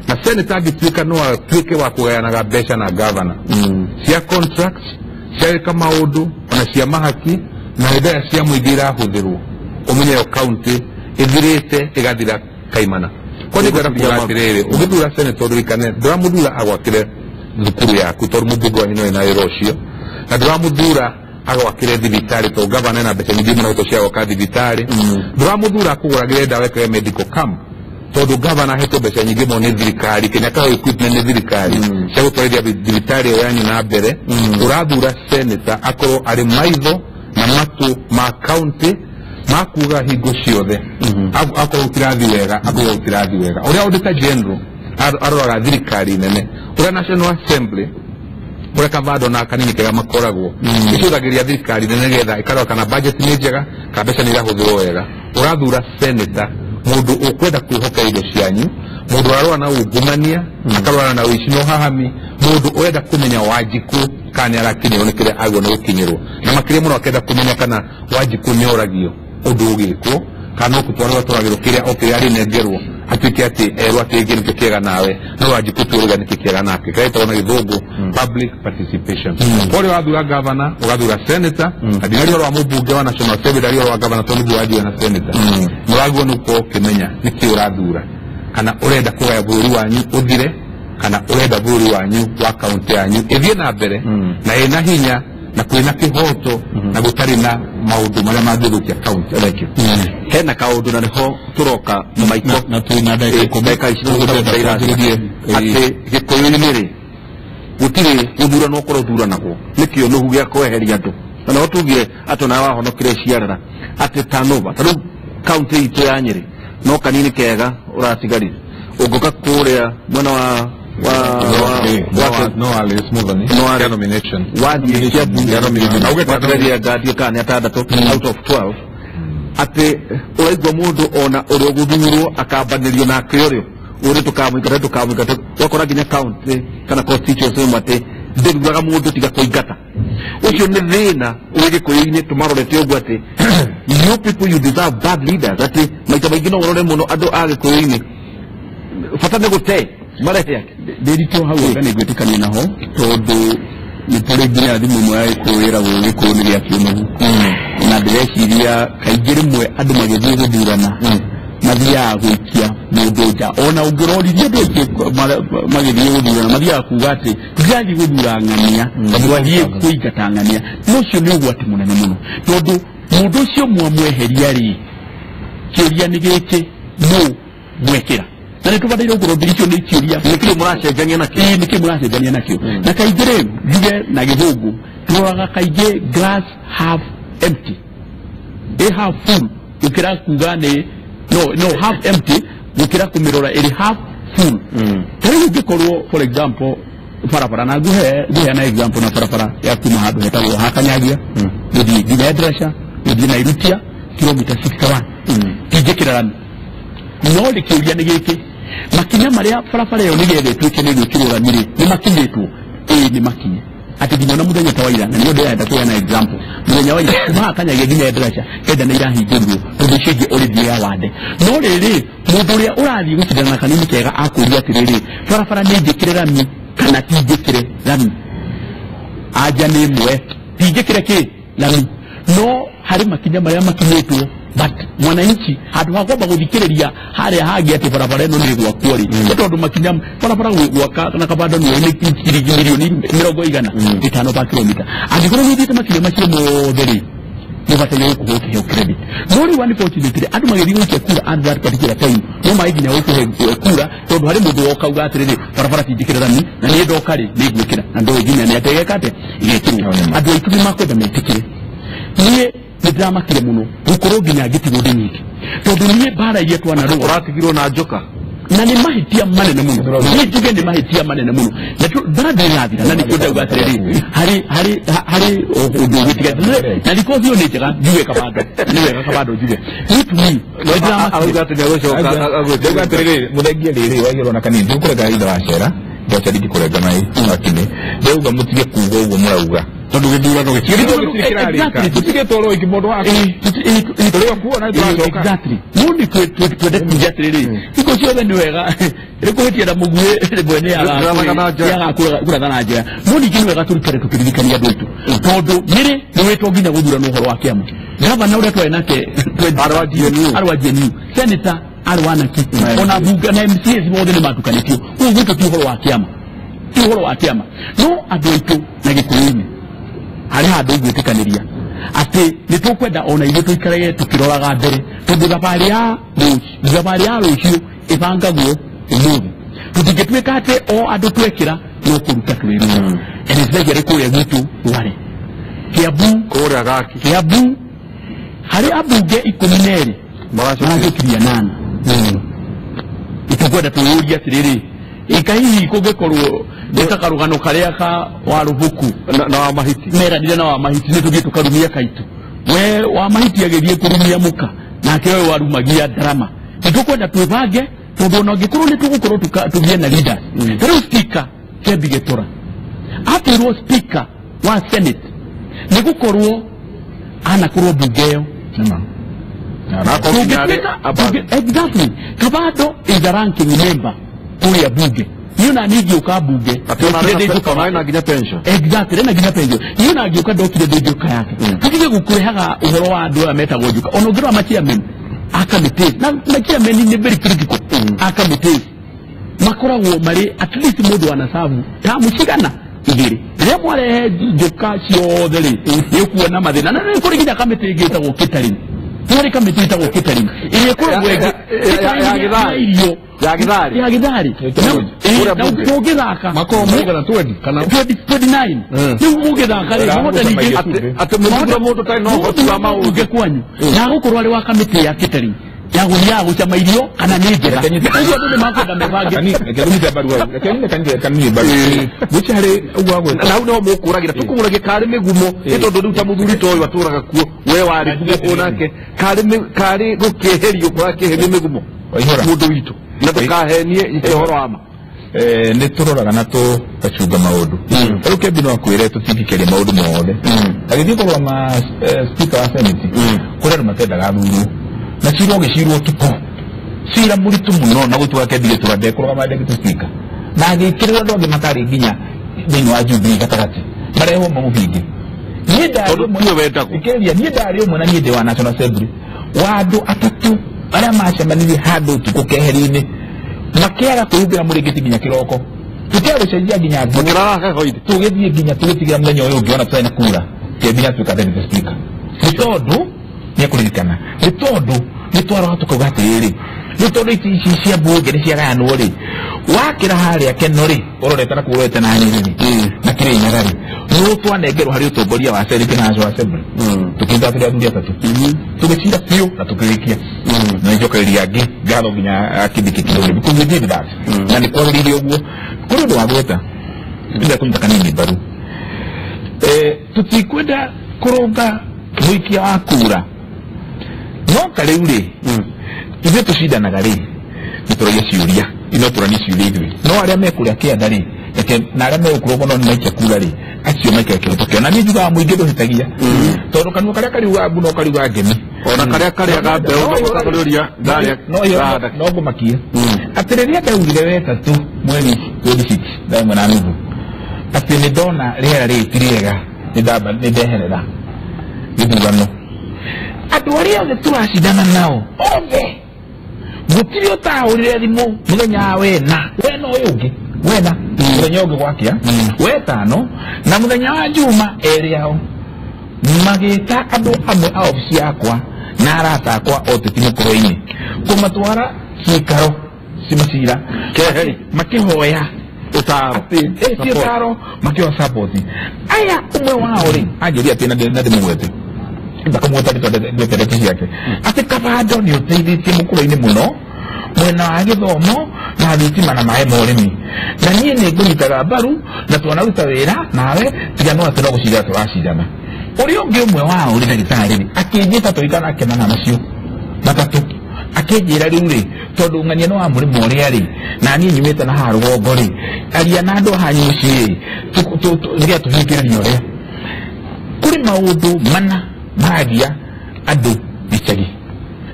Speaker 1: na seneta angĩtuĩka no atuĩke wa kũgayanaga mbeca na governor cia contracts cia kama maũndũ ona cia mahaki na hĩndĩ cia mũingĩ irahũthĩrwo umenye yo county ithirĩte ĩgathira kaimana kwani ngwenda kuga atĩrĩrĩ ũgĩthura seneta ũririkane ndũramũthura agwakĩre thukuru yaku tondũ mũmbunge wanyu nĩ na wĩra ũcio na ndũramũthura agwakire thibitari to gavana na mbeca nyingĩ mũno cia gwaka thibitari ndũramũthura akũgũragĩre ndawa ekĩre medical camp tondu gavana hetwo mbeca nyingĩ mo nĩ thirikari Kenya Power Equipment nĩ thirikari cia gũtwarithia thibitari ĩyo yanyu na mbere ũrathura senator akorwo arĩ maitho na matu ma county makuga hingo ciothe akorwo ũtirathi wega akorwo ũtirathi wega ũrĩa auditor general arora thirikari nene ũrĩa National Assembly ũrĩa Kavado na kanini kega makoragwo icũthagĩria thirikari nene getha ĩkarora kana budget nĩ njega kana mbeca nĩ irahũthĩrwo wega ũrathura senator mundu ukwenda kwihoka indo cianyu mundu arwa na ungumania akarwa na wici no hahami mundu urenda kumenya wajiku kana arakinyirwo ni kire agwo no gukinyirwo na makire muno akenda kumenya kana wajiku ni oragio undu ugikwo kana ukutwarwa turagiro kire okire ari nengerwo atike ati erwa tege ni kikega nawe no wajiku turuga ni kikega nake kaita ona githungu public participation kore wathura governor wathura senator adinari wa mubunge wa National Assembly dari wa governor tondu waji na senator murago nuko kimenya niki urathura kana urenda kuya buri wanyu uthire kana urenda buri wanyu wa county yanyu ithie na mbere na ina hinya na kwina kihoto na gutari na maundu maria mangithukia county like
Speaker 2: hena kaundu na niho turoka maiko
Speaker 3: na tuina
Speaker 2: ndeka ici tugutera ati gikoyini ri gutire guthura no korwo thura nako nikio nuhu gya kweheria andu na tugire atona wa honokire ciarara ati tanova taru county itu ya Nyeri no kanini kega uratigarire ugoka kuria mwana wa
Speaker 1: no Alice Mudhoni no nomination
Speaker 2: wadi ya nomination au getaria gadi kana atandatu out of 12 ate uraigwa mundu ona uri guthurwo akambanirio na kiorio uri tukamwikata wakora ginya county kana constituency mate ndiguaga mundu tiga kuingata ucio ni thina uri kuyiine tumarorete ogwo ati you people you deserve bad leaders ati maita maingĩ no urore muno andu age kuyiine fatane gute marehe yake
Speaker 3: ndito hau ngane gwetikania naho tondu ni tore nginya thimu mwe ai kuwira gwe kuonire akiumagu na ndĩreciria kaingĩ rĩmwe andũ magĩthiĩ gũthurana mathiaga gũikia mũndũ nja ona ũngĩroririe andũ aingĩ magĩthiĩ gũthurana mathiaga kuga atĩ tũthiathiĩ gũthura ng'ania twathiĩ kũingata ng'ania ũcio nĩ ũgwati mũnene mũno tondũ mũndũ ũcio mwamweheria rĩ kĩũria nĩ gĩkĩ nũ mwekĩra na nĩtũbataire gũkorwo ndicio nĩ kĩũria
Speaker 2: nĩkĩo mũracenjania nakĩo
Speaker 3: nĩkĩo mũracenjania nakĩo na kaingĩ rĩ njuge na gĩthũngũ tũroraga kaingĩ glass half empty half full gũkĩra kuga nĩ no half empty gũkĩra kũmĩrora ĩrĩ half full tarĩu ũngĩkorwo for example barabara na nguheana example na barabara ya kuma handũ hetagwo Hakanyagia gũthiĩ nginya Endarasha gũthiĩ Nairutia kilomita 61 tingĩkĩra rami no rĩkĩũria nĩ gĩkĩ makinya marĩa barabara ĩyo nĩgetha ĩtuĩke nĩ gwĩkĩrwo rami rĩ nĩ makinyĩtwo nĩ makinye ati nginya na muthenya tawaira na ndio ndĩrenda kuona example muthenya wa kuma Hakanyagia nginya Endarasha enda nĩ irahingũrwo tondũ cĩngĩ ũrĩthie ya wande no rĩrĩ mũndũ ũrĩa ũrathiĩ gũcindana kanini kega akũria atĩrĩrĩ barabara nĩ njĩkĩre rami kana ti njĩkĩre rami anja nĩ ĩmwe ti njĩkĩre kĩ rami no harĩ makinya marĩa makinyĩtwo but mwananchi handũ ha kwamba gũthikĩrĩria harĩa hangĩ atĩ barabara ĩno nĩ gwakwo rĩ tondũ makinya barabara gwaka na Kavado nĩ ciringi mirioni 100 ithano pa kilomita angĩkorwo gũthiĩte makinya macio mothe rĩ nĩbataire gũkũheo credit no rĩu unfortunately andũ magĩthiĩ gũikia kura at that particular time no maĩnginya gũkũhe kura tondũ harĩ mũndũ wokauga atĩrĩrĩ barabara ti njĩkĩre rami na nĩ ndoka rĩ nĩ gwĩkĩra na ndũĩ nginya nĩ ategeka atĩ igĩkĩrwo andũ aitũ nĩ makwenda metĩkĩre niĩ nĩndĩramakire mũno gũkorwo nginya ngĩtigwo ndĩ nyiki tondũ niĩ mbara iria twanarũa
Speaker 2: ũratigirwo na njoka
Speaker 3: na nĩ mahĩtia manene mũno niĩ njuge nĩ mahĩtia manene mũno na mbara ndĩrathira na nĩkĩo ndauga atĩrĩrĩ harĩ ũndũ ũgĩtiga na because ĩyo nĩ njega njuge Kavado nĩ wega Kavado njuge nĩtumi
Speaker 2: auga atĩ nĩagũcoka
Speaker 1: atĩrĩrĩ mũthengia rĩrĩ waigĩrwo na kanini ndĩkũrenga indo wacera ndoca ndikũrenga na akinĩ ndauga mũtige kuga ũguo mũrauga tondu githurano gĩtirĩ tutige toro iki mũndũ wako tũrĩo kuona tũracoka
Speaker 3: exactly mundi twende kuja atĩrĩrĩ iko ciothe nĩ wega rĩkũhĩtia na mũguĩ mwene yaga kũratha na njĩra mundi nĩ wega tũrutare tũkĩririkania andũ aitũ tondũ nĩrĩ nĩwĩtwo nginya gũthurana ũhoro wa kĩama gavana ũrĩa twarĩ nake arwa GNU senator arwa naki ona bunge na MCAs mothe nĩ matukanĩtio ũguo gwitũ ti ũhoro wa kĩama ti ũhoro wa kĩama no andũ aitũ na gĩkũyũ-inĩ harĩ handũ gwĩtĩkanĩria atĩ nĩ tũkwenda ona ithuĩ tũikarage tũkĩroraga mbere tondũ thabarĩ ya rũciũ ibangagwo umuthi tutingĩtuĩka atĩ o andũ twekĩra no kũruta twĩrura enezegere kũrĩa gwitũ ware Kiambu harĩ ambunge 12 maracokirie 8 itukwenda tũũrie atĩrĩrĩ ikahihi kũngĩkorwo nĩtakarũgano karĩa ka Warubuku
Speaker 2: na wa mahiti
Speaker 3: meranire na wa mahiti nĩtũthiĩ tũkarumia kaitũ we wa mahiti agĩthiĩ kũrumia mũka nake we warumagia drama nĩtũkwenda twĩbange tondũ ona ũngĩkorwo nĩtũgũkorwo tũgĩe na leaders rĩu speaker Kembi Gĩtũra atĩrwo speaker wa Senate nĩgũkorwo anakorwo bunge ĩyo exactly Kabado is a ranking member kũrĩa bunge yuna ningĩũka bunge
Speaker 2: na nginya pension
Speaker 3: exactly na nginya pension yuna ngĩũka ndokire ndĩngĩũka yake tũtige gũkũrehaga ũhoro wa andũ aya metagwo njuka ona ũngĩrora machairman a committee na chairman nĩ very critical a committee makoragwo marĩ at least mũndũ anasavu tamu cigana igĩrĩ rĩrĩa mwarehe njuka ciothe rĩ ĩkuona mathĩna na nĩ kũrĩ nginya kamĩtĩ ĩngĩ ĩtagwo catering nĩharĩ kamĩtĩ ĩtagwo catering ĩrĩa ĩkoragwo ya Githari na ũngĩthaka
Speaker 1: makomũgana 20 kana
Speaker 3: 29 rĩu mũgĩthaka rĩ mũhota ningĩ
Speaker 2: atĩ mũndũ tarĩ na ũhoti wa maũndũ
Speaker 3: kwanyu na gũkorwo arĩ wa kamĩtĩ ya catering ya gũcama irio kana nĩ njega ũguo andũ nĩmakwenda mebange
Speaker 1: gũtirĩ harĩ ũguo agwĩka
Speaker 2: na hau nĩho mũkũragĩra tũkũmũragia karĩ mĩgumo nĩ tondũ rĩu ta mũthuri ta ũyũ atũraga kuo we warĩ ngumo nake karĩ gũkĩeherio kũrakĩeherio mĩgumo mũndũ witũ na tũkahenie ũhoro wa ma
Speaker 1: nĩ tũroraga na tũgacunga maũndũ rĩu Kembi no akwĩre tũtingĩkĩria maũndũ mothe agĩthiĩ kũrũgama speaker wa Senate kũrĩa andũ matendaga athurwo na cira ũgĩcirwo tuko cira mũritũ mũno na gũtuĩka Kembi Gĩtũra ndekũrũgama deputy speaker na agĩkĩrĩrwo andũ angĩ matarĩ nginya thĩinĩ wa Jubilee gatagatĩ marehwo mamũhinge niĩ ndarĩ ũmwe na niĩ ndĩ wa National Assembly wa andũ atatũ arĩa macemanirie handũ ũtukũ keheri-inĩ makĩaga kwĩhumbĩra mũrĩngĩti nginya kĩroko tũkĩaga gũcenjia nginya tũgĩthiĩ nginya tũgĩtigĩra mũthenya ũyũ ũngĩ ona tũtarĩ na kura Kembi atuĩka deputy speaker nĩ tondũ nĩekũririkana nĩ tondũ nĩtwarora tũkauga atĩrĩrĩ nĩ tondũ ici cia mbunge nĩ ciagayanwo rĩ wakĩra harĩa Keno rĩ ũrorete na kuurorete na Nyĩrĩ na Kĩrĩnyaga rĩ nĩ twanengerwo harĩ ũtongoria wa Senate na National Assembly tũkĩnda tũrĩ athuri atatũ tũgĩcira biũ na tũkĩrĩkia na njokereria angĩ ngatho nginya Kindiki Kindiki because we did that na nĩ kwagĩrĩire ũguo kũrĩ ũndũ wa gweta ndio kũnyita kanini mbaru tũtikwenda kũrũnga mũikia wa kura no karĩu rĩ ithuĩ tũcindanaga rĩ nĩtũroria ciũria inotũrania ciũria ithuĩ no arĩa mekũrĩa kĩanda rĩ na arĩa megũkũrũgwo no nĩmaikia kura rĩ acio maikaga kĩhĩtũkio na niĩ njugaga mũingĩ ndũhĩtagia tondũ kanua karĩa kariuga mbu no kariuga ngemi
Speaker 2: ona karĩa karĩaga mbeũ ũkagũrĩria
Speaker 1: no ngũmakie atĩ rĩrĩa ndaugire wetatũ mweri 26 ndaimwe na nuthu atĩ nĩ ndona rĩera rĩti rĩega nĩ ndeherera gĩthurano andũ arĩa othe tũracindana nao othe gũtirĩ ũtahũrire thimũ mũthenya wena ũyũ ũngĩ wena mũthenya ũngĩ gwakĩa wetano na mũthenya wa Juma erĩ ao magĩta andũ amwe a obici yakwa na arata akwa oteti mũkũrũ-inĩ kũmatwara ciikaro cimacira makĩhoya ũtaro ũtaro makĩhoya support aya ũmwe wao rĩ anjĩria atĩ na ndĩmũgwete ndakamweta ndetereti ciake atĩ Kabado nĩ ũteithĩtie mũkũrũ-inĩ mũno mwena wa gĩthomo na thitima na maĩ ma ũrĩmi na niĩ nĩ ngũnyitaga mbaru na twanaruta wĩra nawe tiga no atĩ no gũcindana tũracindana ũrĩa ũngĩ ũmwe wao rĩ ndagĩtarĩ rĩ akĩnjĩta tũikana akĩmana macio matatũ akĩnjĩra rĩu rĩ tondũ ng'ania no wa mũrĩmo ũrĩa rĩ na niĩ nyumĩte na haha rũgongo rĩ aria na andũ hanyu mũciĩ rĩrĩa tũhingĩrania ũrĩa kũrĩ maũndũ mana maragia andũ icagi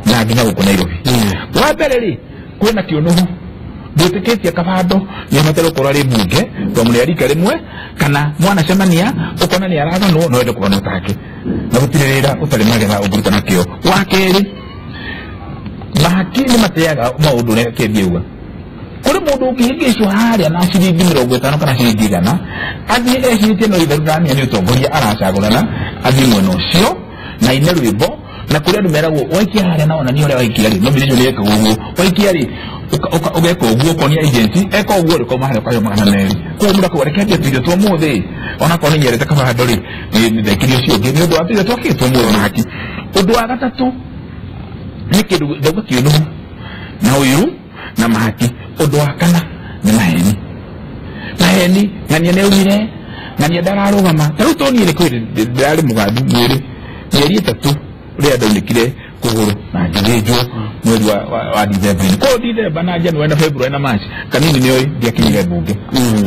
Speaker 1: na nginya gũkũ Nairobi wa mbere rĩ kwĩna kĩũnũhu ndĩtĩkĩtie Kabado nĩamatere gũkorwo arĩ mbunge tondũ mũrĩ arika rĩmwe kana mwanacemania ũkona nĩ arathanwo no wende kũganwo take na gũtirĩ wĩra ũtarĩ magetha ũngĩruta nakĩo wa kerĩ mahaki nĩ mateaga maũndũ ũrĩa Kembi auga kũrĩ mũndũ ũngĩhĩngĩcwo harĩa na ciringi 50 kana ciringi 100 athiĩ ecirĩtie no itherũ ndamĩa nĩ ũtongoria aracagũrana athiĩ mwena ũcio na ine rwĩmbo
Speaker 3: na kuria ndumeragwo waikia haria naona ni uria waikia ri no birinyo ni ekaga uguo waikia ri ugeka uguo konia agency eka uguo ri koma haria kwa magana meri kwa muda kwa rekeje tuge tu muthi ona ko ni nyerete kama ndori ni ndekirio cio ngi ni undu wa tuge twakitwo muthi haki undu wa gatatu ni kindu ndauga kiunu na uyu na mahaki undu wa kana ni maheni ngania ne urire ngania ndararugama tau toni ni kwiri ndari mugandu mwiri yeri tatu ria ndaunikire kuguru na ngirejo mwezi wa December ko December na January na February na March kanini ni oi ndiakinyire bunge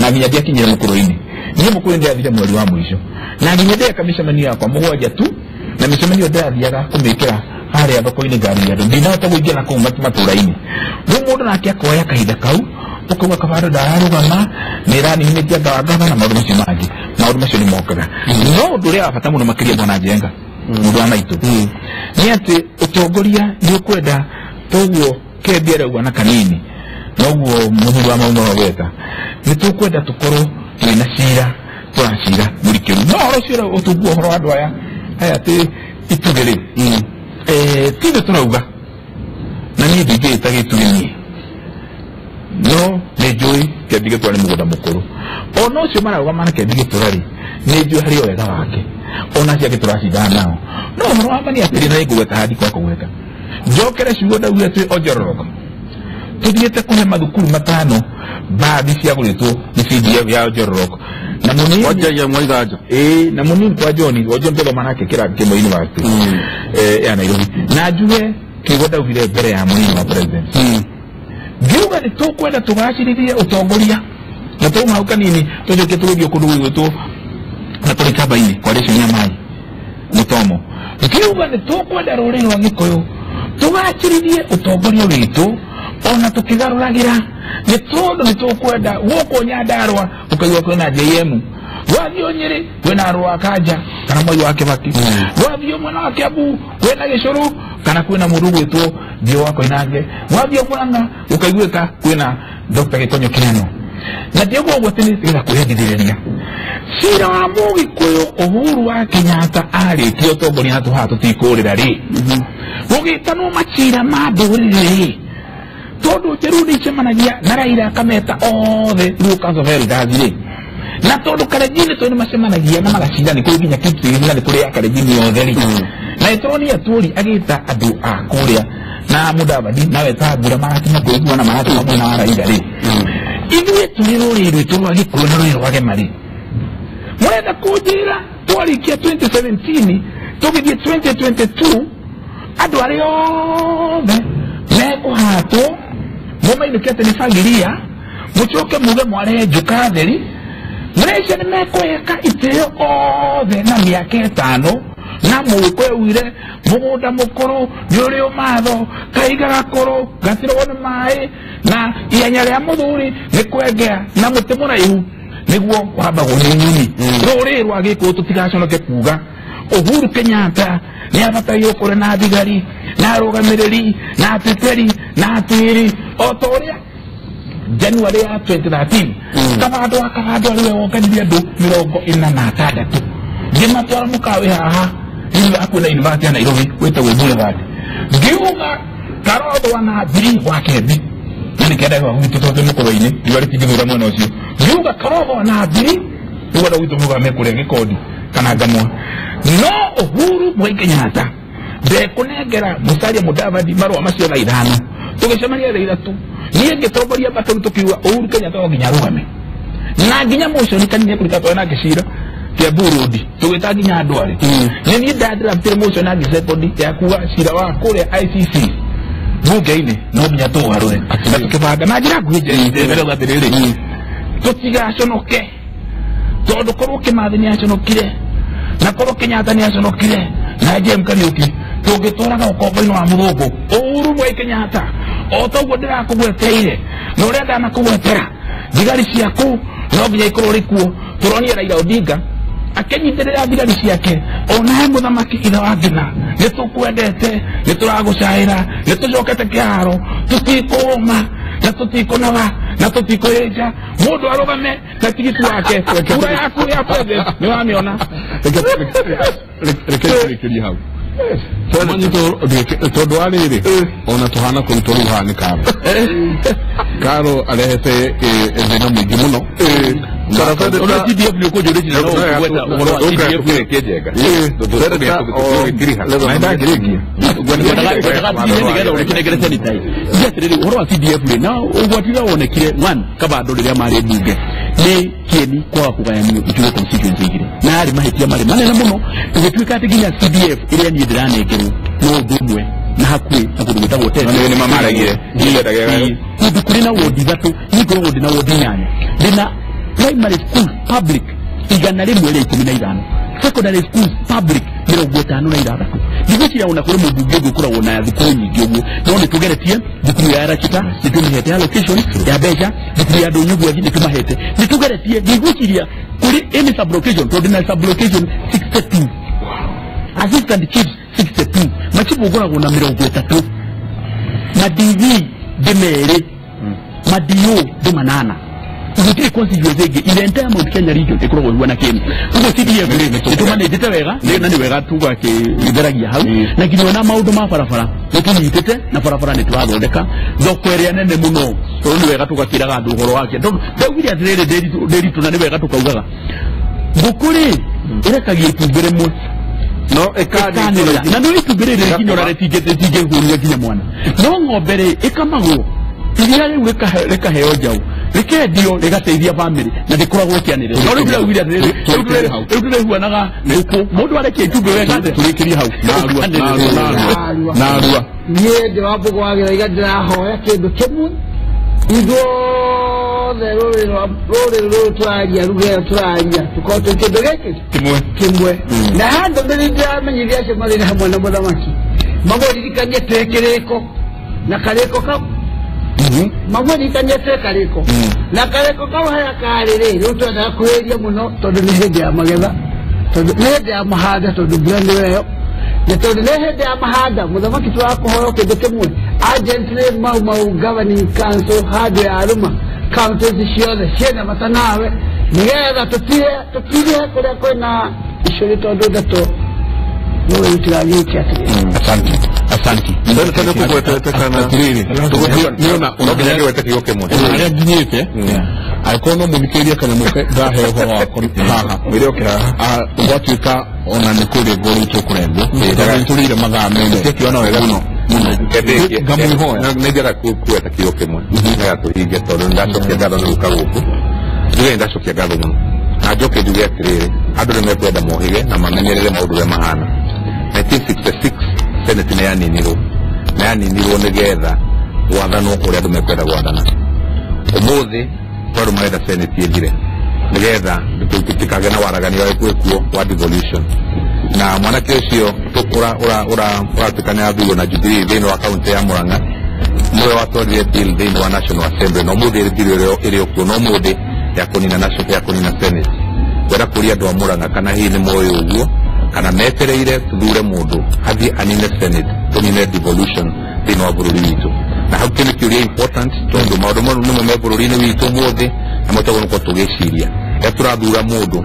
Speaker 3: na nginya ndiakinyire mukuru-ini ni mukuru ndiathire mwezi wa mwisho na nginya ndiakamishamani yakwa mugwanja tu na mishamani ndathiaga kumikira haria thoko-ini ngari ya ndinahota guingira kuu matura-ini riu mundu nake akoya kahinda kau ukauga kabado ndararugama niranihinetia ngawangava na maundu macio mangi maundu macio ni mokaga no undu uria wa bata muno makiria mwana njenga mundu wa maitu ni ati utongoria ni ukwenda toguo kembia rauga na kanini noguo muthuri wa maundu weta ni tukwenda tukorwo twina cira turacira murikiru no horo cira utungu horo andu aya ati itugiri tibe turauga na ni ndingita giturini no nejui kendige twari mugunda mukuru ono cio marauga mana kendige turari nejui hari wega wake ona cia gituracindana nao no horo wa mani atiri na igweta hadi kwa kugweta njokere ciugo ndauga twi onjororoka tuthiete kuhe mathukuru matano baadhi cia guritwo ni CDF ya onjororoka na munini oja ya mwaigajo na munini kwa John ndo manake kira kimo university ya Nairobi na juwe kigoda uvile mbere ya munini wa president giuga ni tukwenda tugacirithie utongoria na tu mauka nini tujoke turudio kundu gwitu na tuli kabaini kwa lesho ya mai mutomo giuga ni tukwenda ruriri wa Gikuyu tugacirithie utongoria witu ona tukigaruragira ni tondu ni tukwenda guko Nyandarua ukaiwa kwena JM wathio Nyeri kwena Arua Kaja kana Moi wa Kibaki wathio mwana wa Kiambu kwena Gicuru kana kwena Murugu itu dio wako inange wathio Murang'a ukaigwika kwena Dr. Gikonyo Kiano na dio gwo tini ila kuhegithiriria cira wa Mugikuyu Uhuru wa Kenyatta ari kio tongoria hatu hatu tikurira ri gugitanwo macira ma ndurire tondu Njeru cemanagia na Raila akameta othe Lucas of Elders na tondu Kalenjin to ni macemanagia na magacindani kuri nginya Kipsigis na kuri Kalenjin yothe na itroni aturi agita andu a kuria na Mudavadi na wetagura marakinya kuigua na maratu mwana wa Raila ri ithuĩ tũrĩ rũrĩrĩ rwitũ rwa Gĩkũyũ na rũrĩrĩ rwa Gemari mũrenda kũnjĩra twarĩkia 2017 tũgĩthiĩ 2022 andũ arĩa othe mekũhatwo mumainũkĩte nĩ bangiria mũcoke muge mware njuka theri mũrecia nĩ mekũheka itĩo othe na mĩaka 5 na mũkwĩwire mũgũnda mũkũrũ nĩ ũrĩ ũmatho kaiga gakũrũ gatirwo nĩ maĩ na ihenya rĩa mũthuri nĩ kwengea na mũtĩ mũraihu nĩguo wambagwo nĩ nyoni rũrĩrĩ rwa Gĩkũyũ tũtigaconoke kuga Uhuru Kenyatta nĩ abataire kũrĩ na thigari na arũgamĩrĩri na ateteri na atĩri o ta ũrĩa January ya 2013 Kabado arĩwe wonganirie andũ 46 ngĩmatwara mũkawe haha hakuhĩ na university ya Nairobi wĩtagwo Boulevard ngiuga Karotho wa Nathiri wa Kembi na nĩkendaga gwitũ tondũ mũkũrũ-inĩ riũa rĩtingĩthũra mwena ũcio ngiuga Karotho wa Nathiri nĩguo gwitũ mũgame kũrĩa Gĩkondi kana Ngamwa no Uhuru Muigai Kenyatta ndekũnengera Musalia Mudavadi marũa macio na ithano tũgĩcemania thaa ithatũ niĩ ngĩtongoria mbatũ tũkiuga Uhuru Kenyatta no nginya arũgame na nginya mũcio nĩkanine kũrika twena gĩcira kĩa Burundi tũgĩta nginya andũ arĩ niĩ ndadraftire mũcio na ngĩcekondi ya kuga cira wa kũrĩa ICC bunge-inĩ no nginya tũwarũe na tũkĩbanga na njĩra nguhĩ mbere atĩrĩrĩ tũtigaconoke tondũ korwo Kĩmathi nĩaconokire na korwo Kenyatta nĩaconokire na James Kariuki tũngĩtũraga ũkombo-inĩ wa mũthũngũ Uhuru Muigai Kenyatta o toguo ndĩrakũgweteire na ũrĩa ndanakũgwetera thigari ciaku no nginya ikorwo rĩ kuo tũronie Raila Odinga akenyitĩrĩra thigari ciake onahe mũthamaki ithe wa Ngina nĩtũkwendete nĩtũragũcaĩra nĩtũcokete kĩharo tũtikũũma na tũtikũnoga na tũtikũhĩnja mũndũ arũgame na tigiti wake kura yaku ya president nĩwamĩona
Speaker 1: reke hau tondu ariri ona tuhana kuntoru hani karo arehete thina mwingi muno
Speaker 3: ona TDF ni ko jore jina no gweta uhoro wa TDF
Speaker 2: kejega
Speaker 3: uhoro wa TDF na ugwatira wonekire one kabado riria mari bunge ni kieni kwa kugayania ikiwa constituency igire na ari mahitia mari manene muno tugituika atiginya CDF iria ni ndiranengerwo no ndumwe na hakui na kundu gitagwo tena
Speaker 2: ni mamaragire
Speaker 3: kundu kuri na wodi thatu igoro wodi na wodi nyanya ndina primary school public igana rimwe ria 15 secondary school public 56 ndigucira ona kuri mubunge gukura wona thiko nyingi uguo no nitugeretie thukuru ya Rachita nitumihete allocation ya beja thukuru ya Donyugwa nitumahete nitugeretie ndiguciria kuri any sub location to the sub location 62 assistant chief 62 machibu gukura wona 30 na DV demere madio de manana ukiri constituency ege ile entire Mount Kenya region ekoro gwa na Kenya ugo CDF le tumane ditewega le nani wega tuga ke iberagia hau na kinyo na maundu ma barabara nitite na barabara ni twathondeka thokweria nene muno to ni wega tuga kiraga ndugoro wake ndo ndawiri atirere deri tunani wega tukaugaga ngukuri irekagie tumbere mu
Speaker 2: no ekani
Speaker 3: na ndo itumbere kinyo na tije huru kinya mwana no ngobere ekamago iria reka heo jau rikedio rigateithia family na ndikoragwo kianire no rĩu wira rĩu huanaga nĩku mũndũ areke itumbe wega tũrĩkĩrie hau na arua
Speaker 4: niĩ ndĩ wa mbũgũ wagira iga ndĩrahoya kĩndũ kĩmwe ithuothe rũrĩrĩ rũrũ tũraria rugeo tũraria tũkorwo twĩ kĩndũ gĩkĩ kĩmwe na handũ ndĩrĩ ndĩramenyithia acio marĩ hamwe na mũthamaki mamũririkanie twĩ kĩrĩko na karĩko kau mamũririkanie twĩ karĩko na karĩko kau harĩa karĩ rĩ rĩu twendaga kwĩria mũno tondũ nĩ hĩndĩ ya magetha tondũ nĩ hĩndĩ ya mahanda tondũ mbura nĩyo na tondũ nĩ hĩndĩ ya mahanda mũthamaki tũrakũhoro kĩndũ kĩmwe agently mau governing council handũ ya Aruma counties ciothe ciĩna mata nawe nĩgetha tũtige kũrĩa kwĩna icũrĩ tondũ ndeto nĩwe tũragĩkia
Speaker 1: Asante.
Speaker 2: Ndio kana kukwetete kana kiriri.
Speaker 1: Niona
Speaker 2: unagenyaga weteke yoke mo.
Speaker 1: Ari ginyete. Aikono mulikiria kana muke dahe ho wako haha.
Speaker 2: Video kira.
Speaker 1: Gwatuika ona nikuri gori tukurembo. Ndaga turire magame.
Speaker 2: Tekiona wega no.
Speaker 1: Kete gamu ho.
Speaker 2: Na negera kukweteke yoke mo. Nega tuige todo ndacho kegado no kaguku. Ndiye ndacho kegado mo. Ajoke duge kiriri. Adore mekwenda mohige na mamenyerere maundu ya mahana. 1966 Senate nĩ yaninirwo nĩgetha gwathano ũrĩa andũ mekwenda gwathana ũmũthĩ tondũ marenda Senate ĩthire nĩgetha tũtikage na waragania wekuo wa devolution na mwanake ũcio ũratuĩkana yathurwo na Jubilee thĩinĩ wa kaunti ya Murang'a nĩwe watwarire bill thĩinĩ wa National Assembly na ũmũthĩ ĩrĩ okuo na ũmũthĩ ya kũnina Senate kwenda kũria andũ a Murang'a kana hihi nĩ moĩ ũguo kana metereire tuthure mundu hathi anine Senate tunine devolution thĩinĩ wa bũrũri witũ na hau kĩndũ kĩũria important tondũ maũndũ mau nĩmo me bũrũri-inĩ witũ ũmũthĩ na matagwo nĩko tũgĩciria tũrathura mũndũ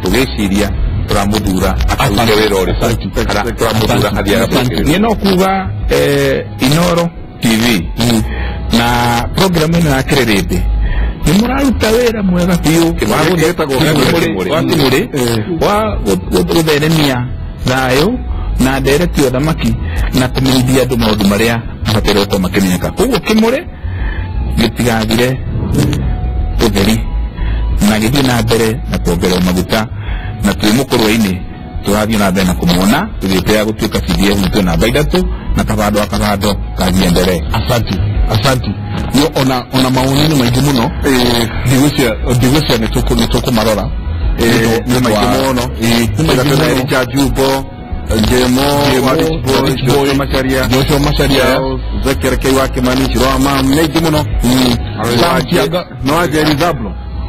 Speaker 2: tũgĩciria tũramũthura akarute wĩra ũrĩkũ kana tũramũthura athiaga
Speaker 1: niĩ no kuga Inoro TV na program ĩno ya Kĩrĩrĩmbĩ ni muraruta wira mwega biu wa gutheremia thayo na ndereti uthamaki na kumenyithia andu maundu maria mabatire gukorwo makimenyeka koguo kimure gitigagire utheri na githii na mbere na kuongerera maguta na twi mukorwa-ini turathii na mbere na kumuona tugitega gutuika CDF nitwe namba 3 na kabando kathie mbere. Asante yo ona maoni maingi muno ndigucia nitukumarora
Speaker 2: ni maingi muno ngatona Richard Jubo Njemo Joshua Macharia Zakir wake Manichi Roma maingi muno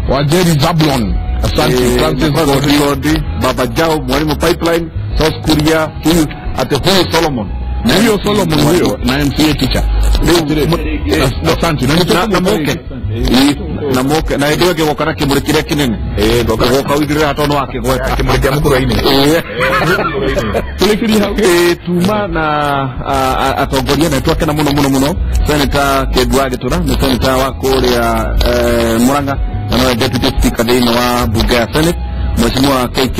Speaker 1: wa Jerry Zablon. Asante Francis
Speaker 2: Godi Baba Jao Mwalimu Pipeline South Korea ate Solomon
Speaker 1: huyo na MCA teacher asante
Speaker 2: na moke na ndio gĩgoka na kĩmũrĩ kĩrĩa kĩnene goka wigirira hatono wake gweta kĩmũrĩ kĩa mũkũrũ-inĩ
Speaker 1: tulikiri hau
Speaker 2: tuma na atongoria na twake na muno Senator Kĩndũ Gĩtũra ni senator wa kũrĩa Murang'a na no deputy speaker thĩinĩ wa bunge ya Senate Mheshimiwa KK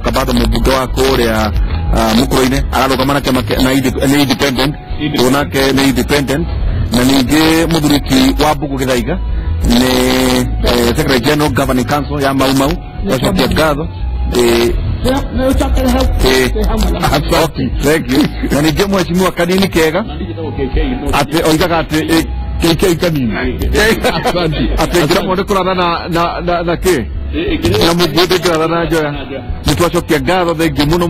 Speaker 2: Kabado mbunge wa kũrĩa mũkũrũ-inĩ ararũgama na kĩama na independent onake ni independent na ningĩ mũthuriki wa Mbugu Gĩthaiga ni Secretary General Governing Council ya Mau wacokia ngatho thank you na ningĩ Mheshimiwa Kanini Kega ati oigaga ati
Speaker 1: KK Kanini
Speaker 2: ati ngiramwone kũratha na kĩ na mũngũndĩ ngĩratha na njoya nĩtwacokia ngatho thengiũ mũno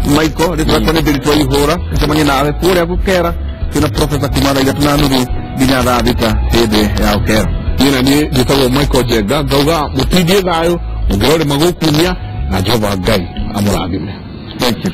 Speaker 2: Michael nĩtũrakora nĩ ndĩri twaihũra ncemania nawe kũrĩa gũkera twĩna professor kuma thaa 3:30 nginya thaa 6 hĩndĩ ya ũkera
Speaker 1: niĩ njĩtagwo Michael Njenga ngauga mũtindie thayũ mũngĩrore magũkumia na Jehova Ngai amũrathime.
Speaker 2: Thank you.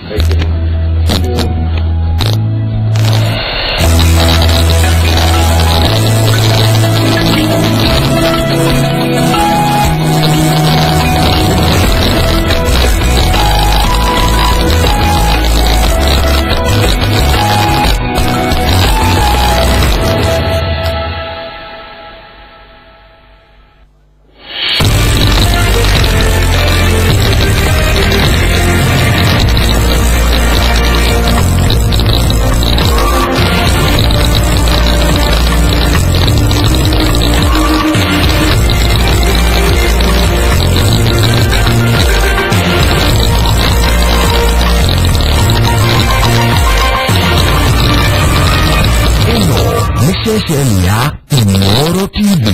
Speaker 5: ya Inooro TV.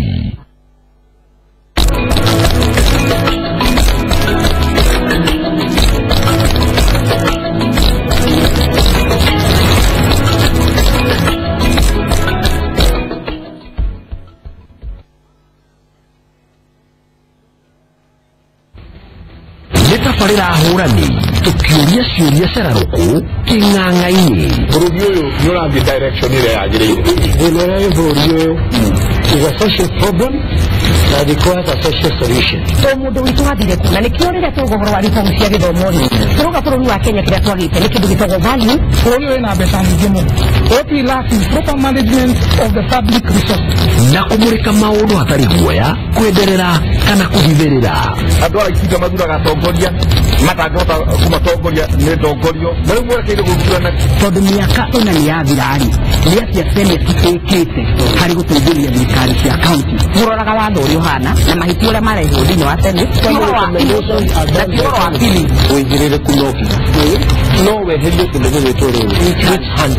Speaker 5: Nitafarira ahurani tukiuria ciuria ceraruku king'ang'a-ini.
Speaker 1: Burudi uyu nurathi direction ile yagirire.
Speaker 4: Thina ya burudi uyu is a social problem that requires a social solution.
Speaker 6: Mundu witu wathire kuna nikio rire tugogoro wa reform cia githomo ri turuga bururi wa Kenya kiria twagite ni kindu gitagwo value
Speaker 3: bururi wina mbeca nyingi muno. What we lack is proper management of the public resources.
Speaker 5: Na kumurika maundu hatari guoya kwenderera kana kuhithirira.
Speaker 2: Andu ara ikiga mathuraga atongoria matangihota kumatongoria ni ndongorio na riu mwerekeire guthurana
Speaker 6: tondu miaka ina ni yathirari ni atia senate ikite hari guteithĩrĩria thirikari cia county muroraga watho ũrĩa ũhana na mahĩtia ũrĩa marehwo thĩinĩ wa senate wa pili
Speaker 2: wĩigĩrĩrĩku no weherie kĩndũ gĩgwĩtwo rĩu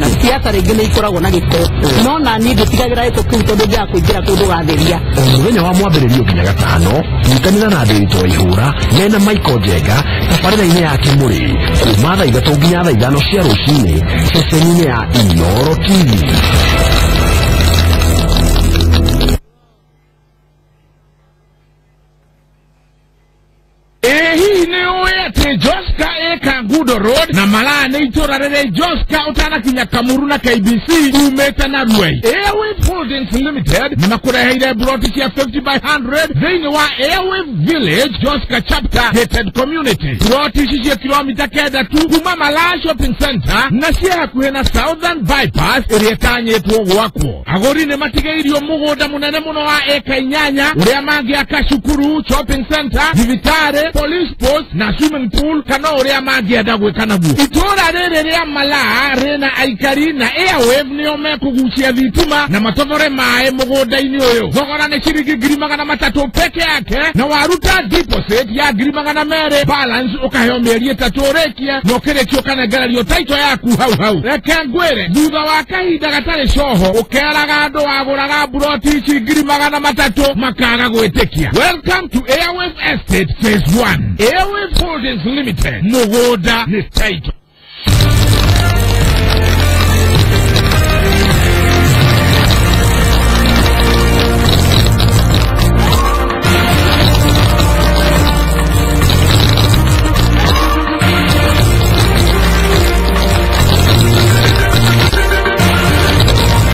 Speaker 6: na siasa rĩngĩ nĩ ikoragwo na gĩko no na niĩ ndĩtigagĩra gĩko kĩu tondũ njĩra kũingĩra kũndũ gatheria
Speaker 5: mũthenya wa mwambĩrĩrio nginya gatano nyitanĩra na ndĩrito ihũra mena Michael Njenga tabarĩra-inĩ ya Kimũrĩ kuma thaa 3 nginya thaa 5 cia rũcinĩ ceceni-inĩ ya Inooro TV.
Speaker 1: Hii ni uwete Joska eka Gudo Road na malaa ni itora rere Joska utana kinya Kamuru na KBC umeta na Ruwei. Airwave Holdings Limited ni makura heide broti ya 50 by 100 zini wa Airwave Village Joska Chapter Gated Community. Broti shishia kilomita keda tu kuma malaa shopping center na siya kuhena Southern Bypass irietanye tuogu wako. Agori ni matige irio mugoda munene muno wa eka inyanya urea magi akashukuru shopping center divitare police post na swimming pool kana uria magi adagwe kana bu itora rere ria malaa rena aikari na Airwave niyo mekugucia thitima na matogore mae mugoda-ini uyu thogora ni ciringi 300 peke yake na waruta deposit ya 200 balance ukaheo mieri 3 rekia no kirekio kana garario taito yaku hau reke ngwire thutha wa kahinda gatari coho ukeraga andu waguraga broti 300 makaga gwitikia. Welcome to Airwave Estate Phase 1. Airwave Holdings Limited. Mugoda ni title.